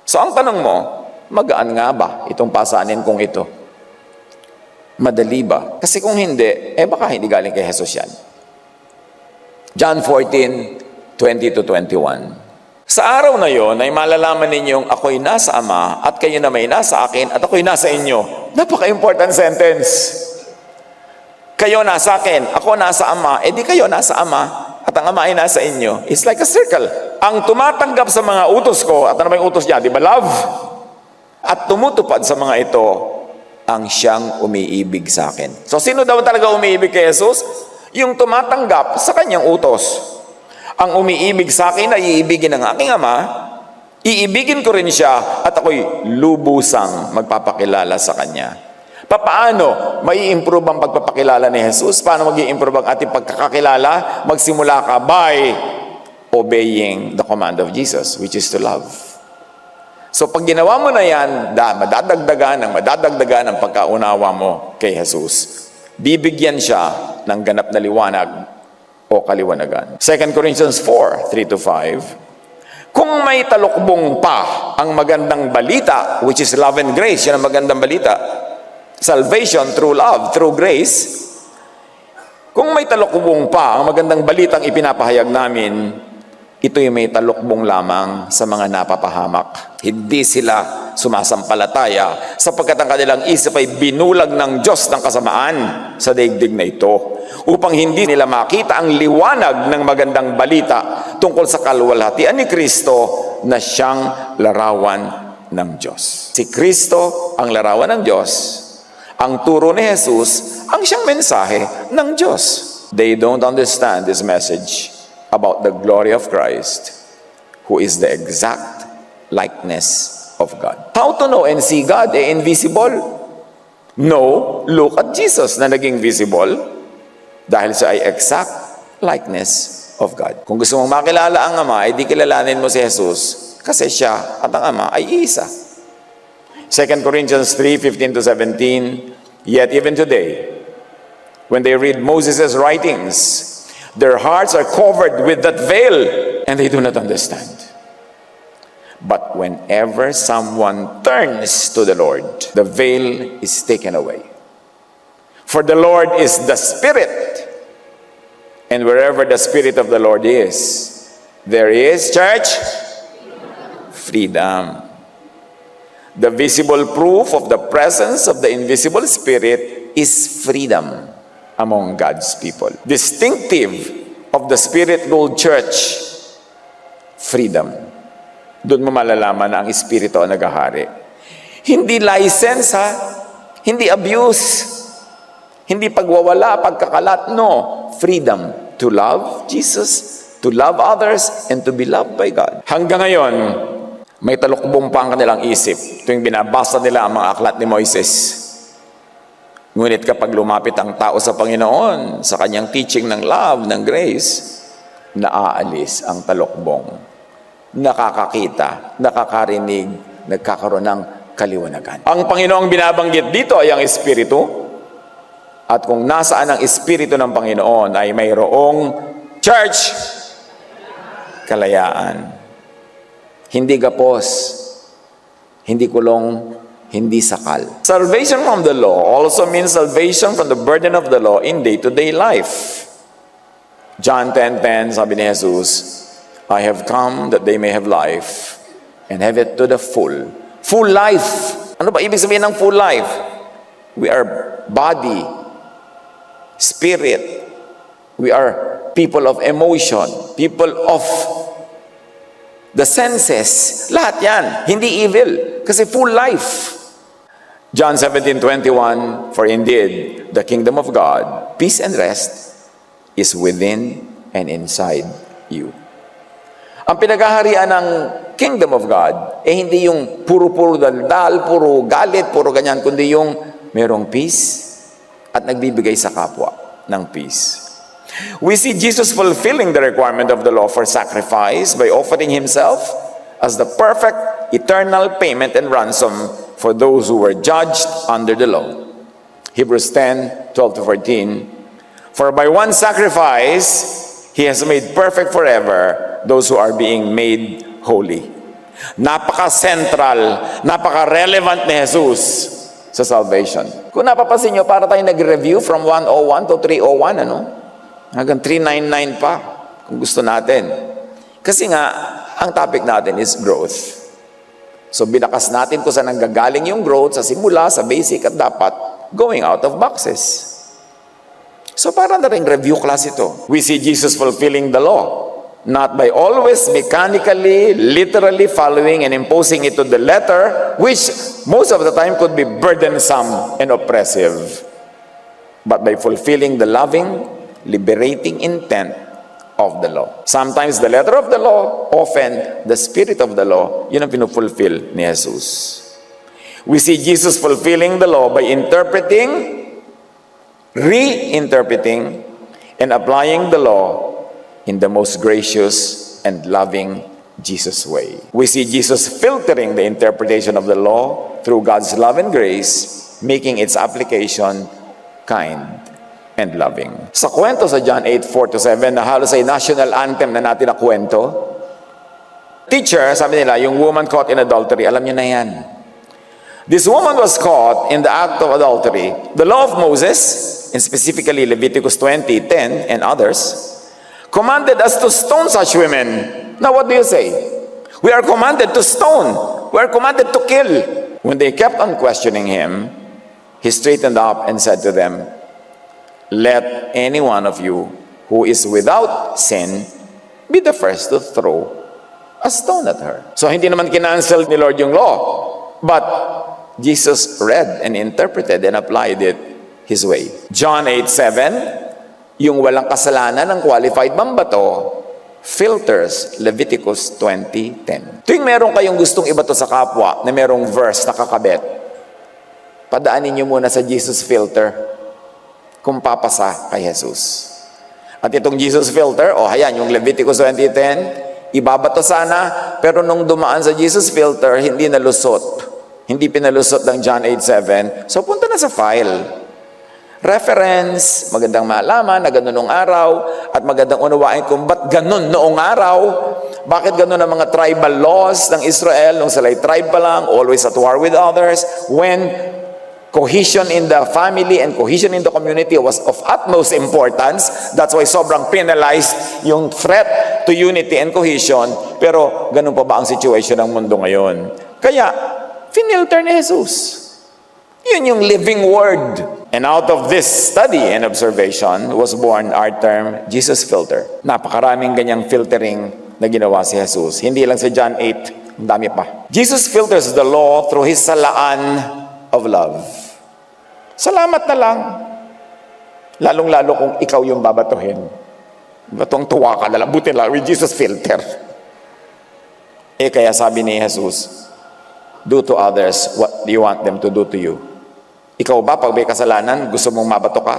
So ang tanong mo, magaan nga ba itong pasanin kong ito? Madali ba? Kasi kung hindi, baka hindi galing kay Jesus yan. John 14:20-21. Sa araw na yon ay malalaman ninyong ako'y nasa Ama at kayo na may nasa akin at ako'y nasa inyo. Napaka-important sentence. Kayo nasa akin, ako nasa Ama, di kayo nasa Ama at ang Ama ay nasa inyo. It's like a circle. Ang tumatanggap sa mga utos ko, at ano ba yung utos niya? Di ba love? At tumutupad sa mga ito, ang siyang umiibig sa akin. So, sino daw talaga umiibig kay Jesus? Yung tumatanggap sa kanyang utos. Ang umiibig sa akin ay iibigin ng aking Ama, iibigin ko rin siya, at ako'y lubusang magpapakilala sa kanya. Paano mai-improve ang pagpapakilala ni Jesus? Paano mag-i-improve ang ating pagkakakilala? Magsimula ka by obeying the command of Jesus, which is to love. So pag ginawa mo na yan, madadagdagan ang pagkaunawa mo kay Jesus. Bibigyan siya ng ganap na liwanag o kaliwanagan. 2 Corinthians 4:3-5. Kung may talukbong pa ang magandang balita, which is love and grace, yan ang magandang balita. Salvation through love, through grace. Kung may talukbong pa ang magandang balitang ipinapahayag namin, ito'y may talukbong lamang sa mga napapahamak. Hindi sila sumasampalataya sapagkat ang kanilang isip ay binulag ng Diyos ng kasamaan sa daigdig na ito upang hindi nila makita ang liwanag ng magandang balita tungkol sa kaluwalhatian ni Kristo na siyang larawan ng Diyos. Si Kristo ang larawan ng Diyos. Ang turo ni Jesus ang siyang mensahe ng Diyos. They don't understand this message about the glory of Christ, who is the exact likeness of God. How to know and see God? Invisible. No, look at Jesus na naging visible dahil siya ay exact likeness of God. Kung gusto mong makilala ang Ama, di kilalanin mo si Jesus kasi siya at ang Ama ay isa. 2 Corinthians 3:15-17. Yet even today, when they read Moses' writings, their hearts are covered with that veil, and they do not understand. But whenever someone turns to the Lord, the veil is taken away. For the Lord is the Spirit, and wherever the Spirit of the Lord is, there is, church, freedom. The visible proof of the presence of the invisible Spirit is freedom among God's people. Distinctive of the Spirit-ruled church, freedom. Doon mo malalaman na ang Espiritu ang naghahari. Hindi license, hindi abuse, hindi pagwawala, pagkakalat, no. Freedom to love Jesus, to love others, and to be loved by God. Hanggang ngayon, may talukbong pa ang kanilang isip tuwing binabasa nila ang mga aklat ni Moises. Ngunit kapag lumapit ang tao sa Panginoon, sa kanyang teaching ng love, ng grace, naaalis ang talukbong. Nakakakita, nakakarinig, nagkakaroon ng kaliwanagan. Ang Panginoong binabanggit dito ay ang Espiritu. At kung nasaan ang Espiritu ng Panginoon ay mayroong church, kalayaan. Hindi gapos, hindi kulong, hindi sakal. Salvation from the law also means salvation from the burden of the law in day-to-day life. John 10:10, sabi ni Jesus, I have come that they may have life and have it to the full. Full life. Ano ba ibig sabihin ng full life? We are body, spirit. We are people of emotion, people of the senses. Lahat yan. Hindi evil. Kasi full life. John 17:21, for indeed, the kingdom of God, peace and rest, is within and inside you. Ang pinaghaharian ng kingdom of God, hindi yung puro-puro daldal, puro galit, puro ganyan, kundi yung merong peace at nagbibigay sa kapwa ng peace. We see Jesus fulfilling the requirement of the law for sacrifice by offering himself as the perfect eternal payment and ransom for those who were judged under the law. Hebrews 10:12-14. For by one sacrifice, he has made perfect forever those who are being made holy. Napaka-central, napaka-relevant ni Jesus sa salvation. Kung napapansin nyo, para tayo nag-review from 101 to 301, hanggang 399 pa, kung gusto natin. Kasi nga, ang topic natin is growth. So, binakas natin kung saan nanggagaling yung growth sa simula, sa basic, at dapat going out of boxes. So, para na rin review class ito. We see Jesus fulfilling the law, not by always mechanically, literally following and imposing it to the letter, which most of the time could be burdensome and oppressive, but by fulfilling the loving, liberating intent of the law. Sometimes the letter of the law, often the spirit of the law, yun ang pinufulfill ni Jesus. We see Jesus fulfilling the law by interpreting, reinterpreting, and applying the law in the most gracious and loving Jesus way. We see Jesus filtering the interpretation of the law through God's love and grace, making its application kind and loving. Sa kwento sa John 8:4-7, na halos ay national anthem na natin na kwento, teacher, sabi nila, yung woman caught in adultery, alam niyo na yan. This woman was caught in the act of adultery. The law of Moses, and specifically Leviticus 20:10 and others, commanded us to stone such women. Now what do you say? We are commanded to stone. We are commanded to kill. When they kept on questioning him, he straightened up and said to them, let any one of you who is without sin be the first to throw a stone at her. So hindi naman kinancel ni Lord yung law, but Jesus read and interpreted and applied it his way. John 8:7, yung walang kasalanan ng qualified mambato, filters Leviticus 20:10. Tuwing meron kayong gustong ibato sa kapwa na merong verse na kakabit, padaanin nyo muna sa Jesus filter kung papasa kay Jesus. At itong Jesus filter, ayan, yung Leviticus 20:10, ibabato sana, pero nung dumaan sa Jesus filter, hindi nalusot. Hindi pinalusot ng John 8:7. So punta na sa file. Reference, magandang malaman na ganun noong araw, at magandang unawain kung ba't ganun noong araw. Bakit ganun ang mga tribal laws ng Israel nung sila'y tribe pa lang, always at war with others, when cohesion in the family and cohesion in the community was of utmost importance. That's why sobrang penalized yung threat to unity and cohesion. Pero ganun pa ba ang situation ng mundo ngayon? Kaya, finilter ni Jesus. Yun yung living word. And out of this study and observation was born our term, Jesus filter. Napakaraming ganyang filtering na ginawa si Jesus. Hindi lang sa John 8, ang dami pa. Jesus filters the law through his salaan of love. Salamat na lang. Lalong-lalo kung ikaw yung babatuhin. Batong tuwa ka na lang. Buti lang, with Jesus filter. Kaya sabi ni Jesus, do to others what you want them to do to you. Ikaw ba, pag may kasalanan, gusto mong mabato ka?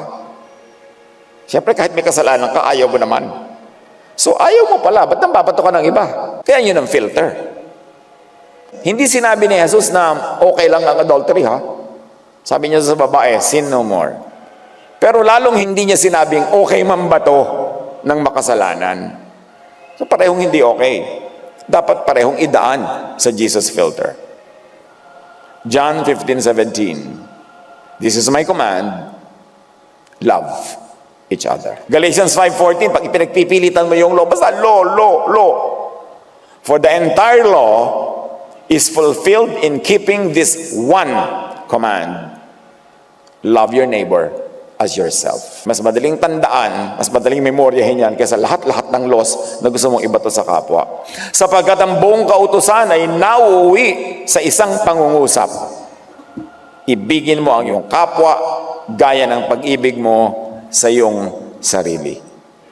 Siyempre, kahit may kasalanan ka, ayaw mo naman. So, ayaw mo pala. Ba't nang babato ka ng iba? Kaya yun ang filter. Hindi sinabi ni Jesus na okay lang ang adultery, ha? Sabi niya sa babae, sin no more. Pero lalong hindi niya sinabing okay mambato ng makasalanan. So, parehong hindi okay. Dapat parehong idaan sa Jesus filter. John 15:17. This is my command, love each other. Galatians 5:14, pag ipinagpipilitan mo yung law, basta law. For the entire law is fulfilled in keeping this one command: love your neighbor as yourself. Mas madaling tandaan, mas madaling memoryahin yan kaysa lahat-lahat ng laws na gusto mong ibato sa kapwa. Sapagkat ang buong kautusan ay nauuwi sa isang pangungusap: ibigin mo ang iyong kapwa gaya ng pag-ibig mo sa iyong sarili.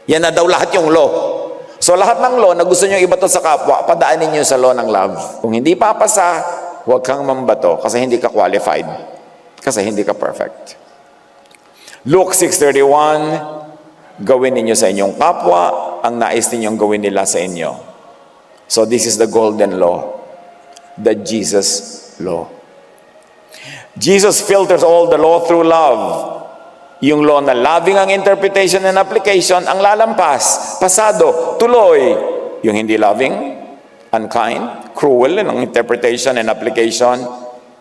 Yan na daw lahat yung law. So lahat ng law na gusto nyo ibato sa kapwa, padaanin nyo sa law ng love. Kung hindi papasa, huwag kang mambato kasi hindi ka qualified. Kasi hindi ka perfect. Luke 6:31, gawin ninyo sa inyong kapwa ang nais ninyong gawin nila sa inyo. So this is the golden law, the Jesus law. Jesus filters all the law through love. Yung law na loving ang interpretation and application, ang lalampas, pasado, tuloy. Yung hindi loving, unkind, cruel, ang interpretation and application,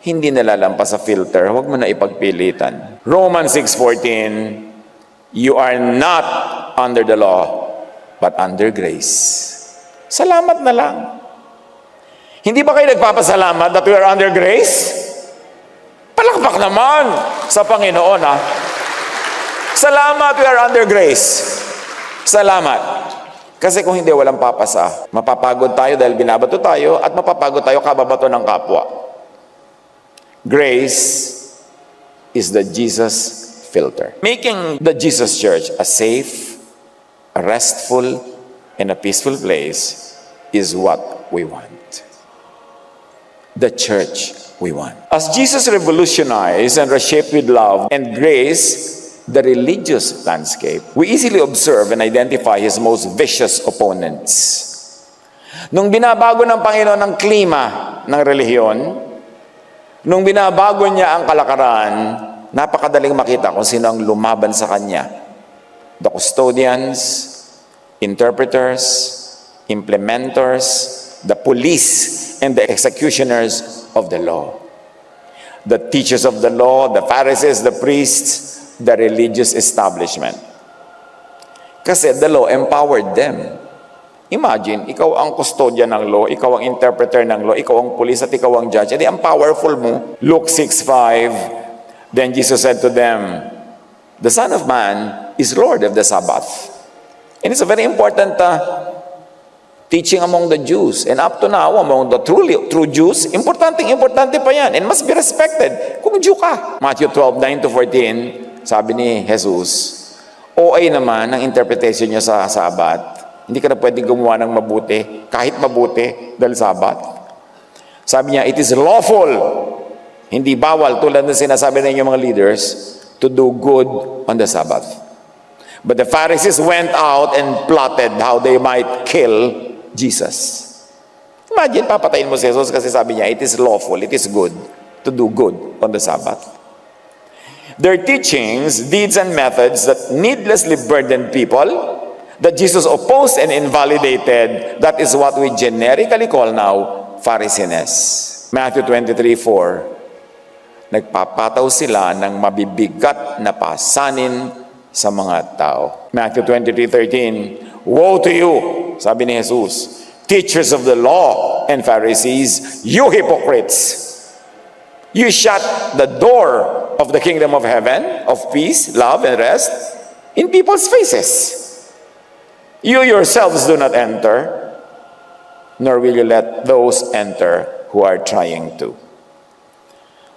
hindi nalalampas sa filter. Huwag mo na ipagpilitan. Romans 6:14, you are not under the law, but under grace. Salamat na lang. Hindi ba kayo nagpapasalamat that we are under grace? Palakpak naman sa Panginoon, ha? Salamat, we are under grace. Salamat. Kasi kung hindi, walang papasa. Mapapagod tayo dahil binabato tayo at mapapagod tayo kababato ng kapwa. Grace is the Jesus filter. Making the Jesus Church a safe, a restful, and a peaceful place is what we want. The church we want. As Jesus revolutionized and reshaped with love and grace the religious landscape, we easily observe and identify his most vicious opponents. Nung binabago ng Panginoon ang klima ng relihiyon, nung binabago niya ang kalakaran, napakadaling makita kung sino ang lumaban sa kanya. The custodians, interpreters, implementers, the police, and the executioners of the law. The teachers of the law, the Pharisees, the priests, the religious establishment. Kasi the law empowered them. Imagine, ikaw ang custodian ng law, ikaw ang interpreter ng law, ikaw ang police at ikaw ang judge. Edi ang powerful mo. Luke 6:5, then Jesus said to them, the Son of Man is Lord of the Sabbath. And it's a very important teaching among the Jews. And up to now, among the true Jews, importante pa yan. And must be respected kung Jew ka. Matthew 12:9-14, sabi ni Jesus, OA naman ang interpretation niya sa Sabat. Hindi ka na pwedeng gumawa ng mabuti, kahit mabuti, dahil Sabat. Sabi niya, it is lawful, hindi bawal, tulad ng sinasabi ng inyong mga leaders, to do good on the Sabbath. But the Pharisees went out and plotted how they might kill Jesus. Imagine, papatayin mo si Jesus kasi sabi niya, it is lawful, it is good to do good on the Sabbath. Their teachings, deeds, and methods that needlessly burdened people, that Jesus opposed and invalidated, that is what we generically call now Pharisees. Matthew 23:4, nagpapataw sila ng mabibigat na pasanin sa mga tao. Matthew 23:13, woe to you, sabi ni Jesus, teachers of the law and Pharisees, you hypocrites! You shut the door of the kingdom of heaven, of peace, love, and rest, in people's faces. You yourselves do not enter, nor will you let those enter who are trying to.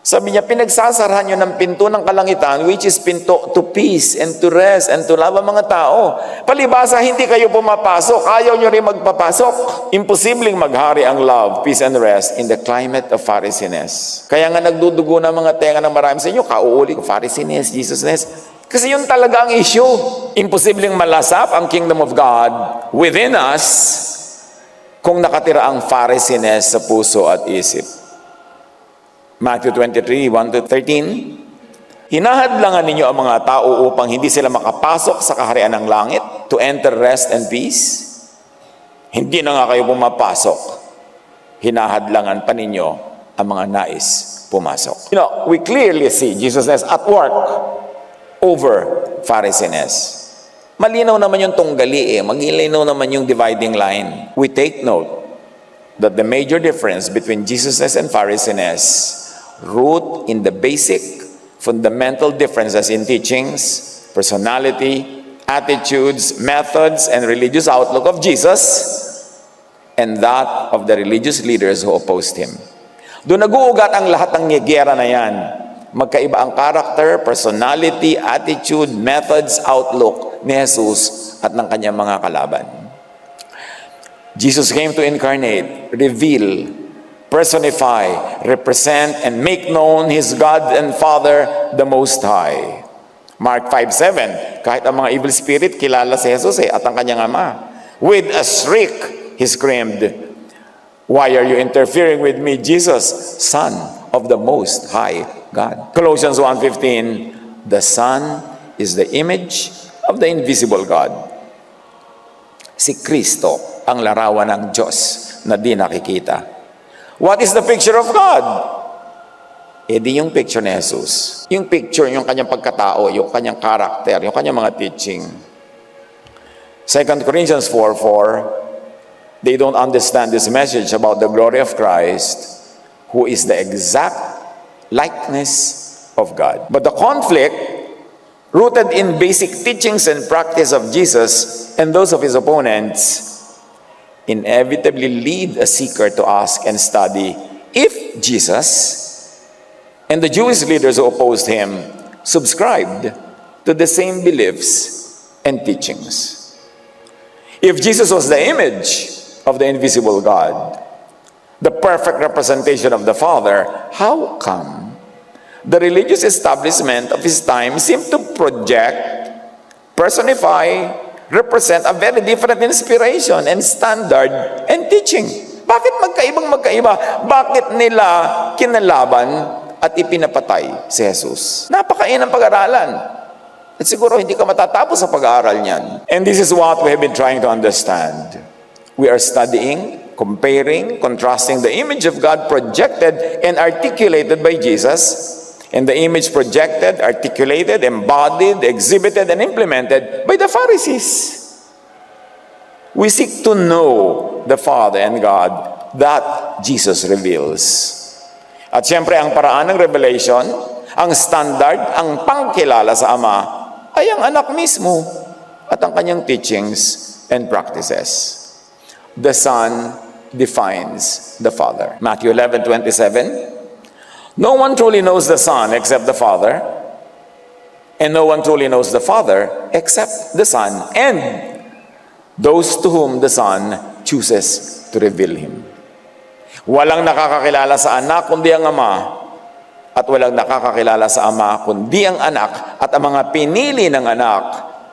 Sabi niya, pinagsasarahan nyo ng pinto ng kalangitan, which is pinto to peace and to rest and to love ang mga tao. Palibasa, hindi kayo pumapasok, ayaw nyo rin magpapasok. Imposibleng maghari ang love, peace, and rest in the climate of Pharisees. Kaya nga nagdudugo ng mga tenga ng marami sa inyo, kauuli ko, Pharisees, Jesusness. Kasi yun talaga ang issue. Imposibleng malasap ang kingdom of God within us kung nakatira ang Pharisees sa puso at isip. Matthew 23:1-13, hinahadlangan ninyo ang mga tao upang hindi sila makapasok sa kaharian ng langit, to enter rest and peace. Hindi na nga kayo pumapasok, hinahadlangan pa ninyo ang mga nais pumasok. You know, we clearly see Jesus at work over Pharisees. Malinaw naman yung tunggali malinaw naman yung dividing line. We take note that the major difference between Jesusness and Phariseeness root in the basic, fundamental differences in teachings, personality, attitudes, methods, and religious outlook of Jesus and that of the religious leaders who opposed him. Doon nag-uugat ang lahat ng giyera na yan. Magkaiba ang character, personality, attitude, methods, outlook ni Jesus at ng kanyang mga kalaban. Jesus came to incarnate, reveal, personify, represent, and make known His God and Father, the Most High. Mark 5:7, kahit ang mga evil spirit, kilala si Jesus at ang kanyang ama. With a shriek, He screamed, "Why are you interfering with me, Jesus, Son of the Most High God?" Colossians 1:15, the Son is the image of the invisible God. Si Kristo ang larawan ng Diyos na di nakikita. What is the picture of God? Eh di yung picture ni Jesus. Yung picture, yung kanyang pagkatao, yung kanyang karakter, yung kanyang mga teaching. 2 Corinthians 4:4, they don't understand this message about the glory of Christ, who is the exact likeness of God. But the conflict, rooted in basic teachings and practice of Jesus and those of his opponents, inevitably lead a seeker to ask and study if Jesus and the Jewish leaders who opposed him subscribed to the same beliefs and teachings. If Jesus was the image of the invisible God, the perfect representation of the Father, how come the religious establishment of his time seemed to project, personify, represent a very different inspiration and standard and teaching? Bakit magkaiba? Bakit nila kinalaban at ipinapatay si Jesus? Napakainang pag-aralan. At siguro hindi ka matatapos sa pag-aaral niyan. And this is what we have been trying to understand. We are studying, comparing, contrasting the image of God projected and articulated by Jesus and the image projected, articulated, embodied, exhibited, and implemented by the Pharisees. We seek to know the Father and God that Jesus reveals. At siyempre, ang paraan ng revelation, ang standard, ang pangkilala sa Ama, ay ang anak mismo at ang kanyang teachings and practices. The Son defines the Father. Matthew 11:27, no one truly knows the Son except the Father, and no one truly knows the Father except the Son, and those to whom the Son chooses to reveal Him. Walang nakakakilala sa anak kundi ang Ama, at walang nakakakilala sa Ama kundi ang anak at ang mga pinili ng anak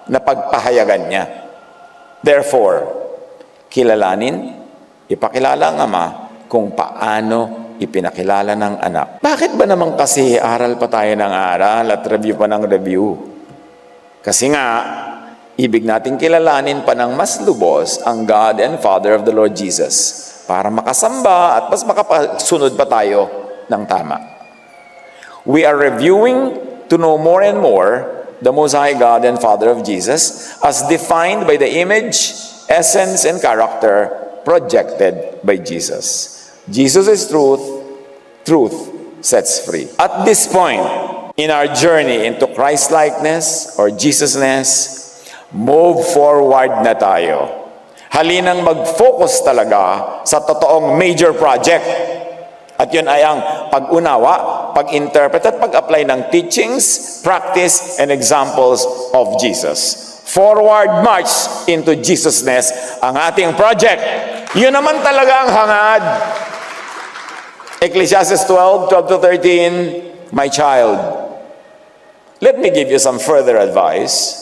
na pagpahayagan niya. Therefore, kilalanin, ipakilala ang Ama kung paano ipinakilala ng anak. Bakit ba naman kasi aral pa tayo ng aral at review pa ng review? Kasi nga, ibig natin kilalanin pa ng mas lubos ang God and Father of the Lord Jesus para makasamba at mas makasunod pa tayo ng tama. We are reviewing to know more and more the Most High God and Father of Jesus as defined by the image, essence, and character projected by Jesus. Jesus is truth. Truth sets free. At this point in our journey into Christ-likeness or Jesusness, move forward na tayo. Halinang mag-focus talaga sa totoong major project. At yun ay ang pag-unawa, pag-interpret at pag-apply ng teachings, practice, and examples of Jesus. Forward march into Jesusness ang ating project. Yun naman talaga ang hangad. Ecclesiastes 12:12-13, my child, let me give you some further advice.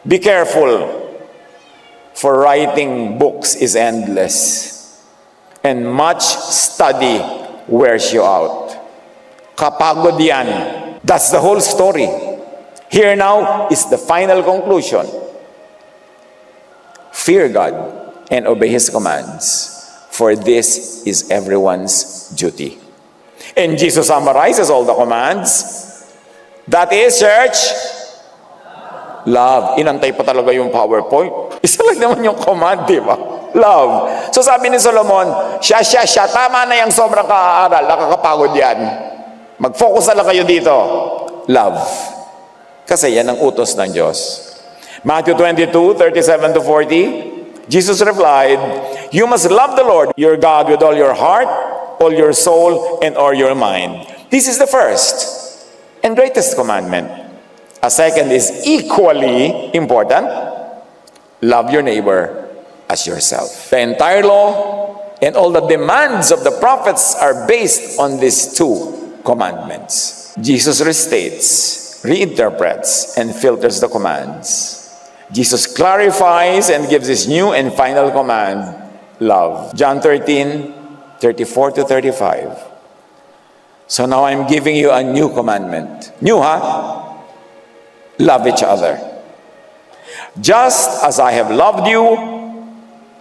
Be careful, for writing books is endless, and much study wears you out. Kapagod yan. That's the whole story. Here now is the final conclusion. Fear God and obey His commands, for this is everyone's duty. And Jesus summarizes all the commands. That is, church, love. Inantay pa talaga yung PowerPoint. Isa lang naman yung command, di ba? Love. So sabi ni Solomon, siya, tama na yung sobrang kaaaral, nakakapagod yan. Mag-focus na lang kayo dito. Love. Kasi yan ang utos ng Diyos. Matthew 22:37-40, Jesus replied, "You must love the Lord your God with all your heart, all your soul, and all your mind. This is the first and greatest commandment. A second is equally important. Love your neighbor as yourself." The entire law and all the demands of the prophets are based on these two commandments. Jesus restates, reinterprets, and filters the commands. Jesus clarifies and gives his new and final command, love. John 13:34-35. So now I'm giving you a new commandment. New, love each other. Just as I have loved you,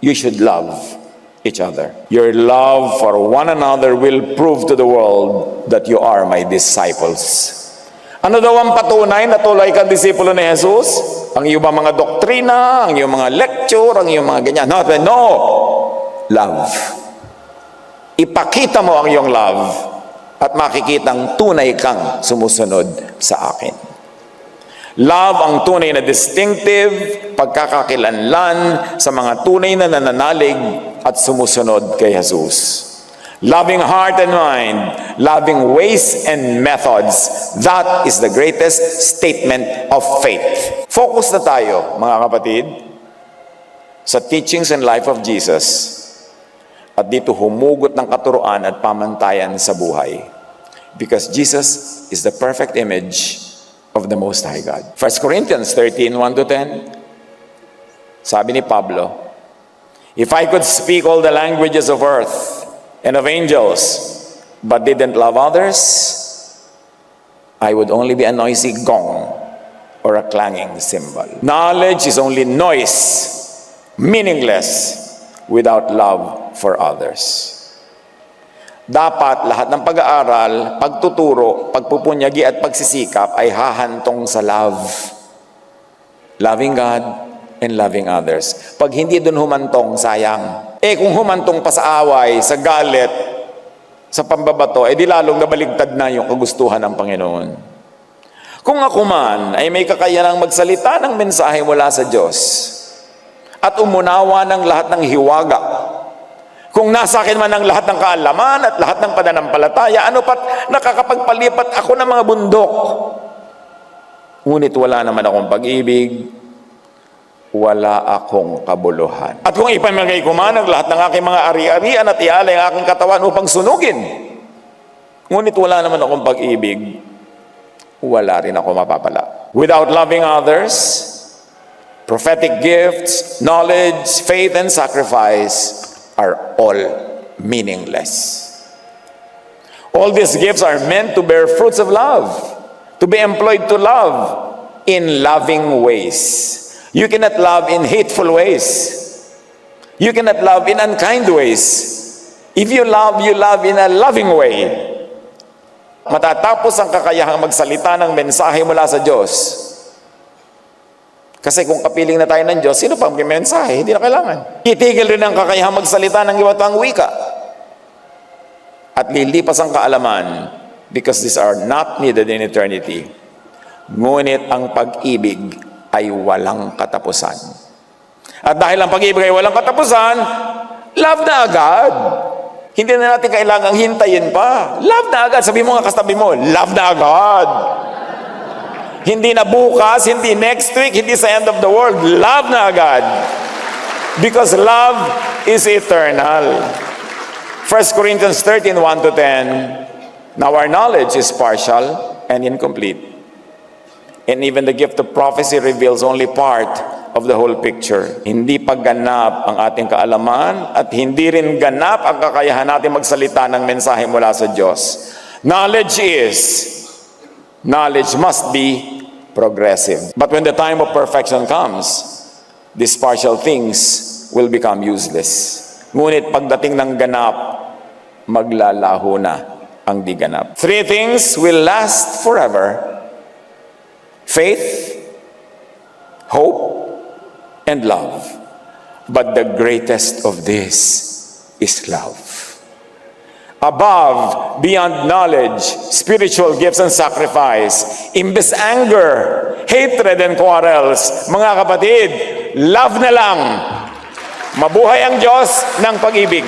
you should love each other. Your love for one another will prove to the world that you are my disciples. Ano daw ang patunay na tulay kang disipulo ni Jesus? Ang iyong mga doktrina, ang iyong mga lecture, ang iyong mga ganyan. No! Love. Ipakita mo ang iyong love at makikitang tunay kang sumusunod sa akin. Love ang tunay na distinctive, pagkakakilanlan sa mga tunay na nananalig at sumusunod kay Jesus. Loving heart and mind, loving ways and methods, that is the greatest statement of faith. Focus na tayo, mga kapatid, sa teachings and life of Jesus. At dito humugot ng katuruan at pamantayan sa buhay. Because Jesus is the perfect image of the Most High God. 1 Corinthians 13:1-10. Sabi ni Pablo, "If I could speak all the languages of earth and of angels, but didn't love others, I would only be a noisy gong or a clanging cymbal." Knowledge is only noise, meaningless, without love for others. Dapat lahat ng pag-aaral, pagtuturo, pagpupunyagi at pagsisikap ay hahantong sa love. Loving God and loving others. Pag hindi dun humantong, sayang. Kung humantong pa sa away, sa galit, sa pambabato, di lalong nabaligtad na yung kagustuhan ng Panginoon. Kung ako man ay may kakayanang magsalita ng mensahe mula sa Diyos at umunawa ng lahat ng hiwaga, kung nasa akin man ang lahat ng kaalaman at lahat ng pananampalataya, ano pat nakakapagpalipat ako ng mga bundok. Ngunit wala naman akong pag-ibig, wala akong kabuluhan. At kung ipamigay ko man ang lahat ng aking mga ari-arian at ialay ang aking katawan upang sunugin, ngunit wala naman akong pag-ibig, wala rin ako mapapala. Without loving others, prophetic gifts, knowledge, faith, and sacrifice are all meaningless. All these gifts are meant to bear fruits of love, to be employed to love in loving ways. You cannot love in hateful ways. You cannot love in unkind ways. If you love in a loving way. Matatapos ang kakayahang magsalita ng mensahe mula sa Diyos. Kasi kung kapiling na tayo ng Diyos, sino pang may mensahe? Hindi na kailangan. Itigil rin ang kakayahang magsalita ng iba't ibang wika. At lilipas ang kaalaman because these are not needed in eternity. Ngunit ang pag-ibig ay walang katapusan. At dahil ang pag-ibig ay walang katapusan, love na agad. Hindi na natin kailangang hintayin pa. Love na agad. Sabi mo nga kasabi mo, love na agad. Hindi na bukas, hindi next week, hindi sa end of the world. Love na agad. Because love is eternal. 1 Corinthians 13:1-10. Now our knowledge is partial and incomplete. And even the gift of prophecy reveals only part of the whole picture. Hindi pa ganap ang ating kaalaman at hindi rin ganap ang kakayahan natin magsalita ng mensahe mula sa Diyos. Knowledge must be progressive. But when the time of perfection comes, these partial things will become useless. Ngunit pagdating ng ganap, maglalaho na ang di ganap. 3 things will last forever. Faith, hope, and love. But the greatest of this is love. Above, beyond knowledge, spiritual gifts and sacrifice, imbes anger, hatred and quarrels, mga kapatid, love na lang. Mabuhay ang Diyos ng pag-ibig.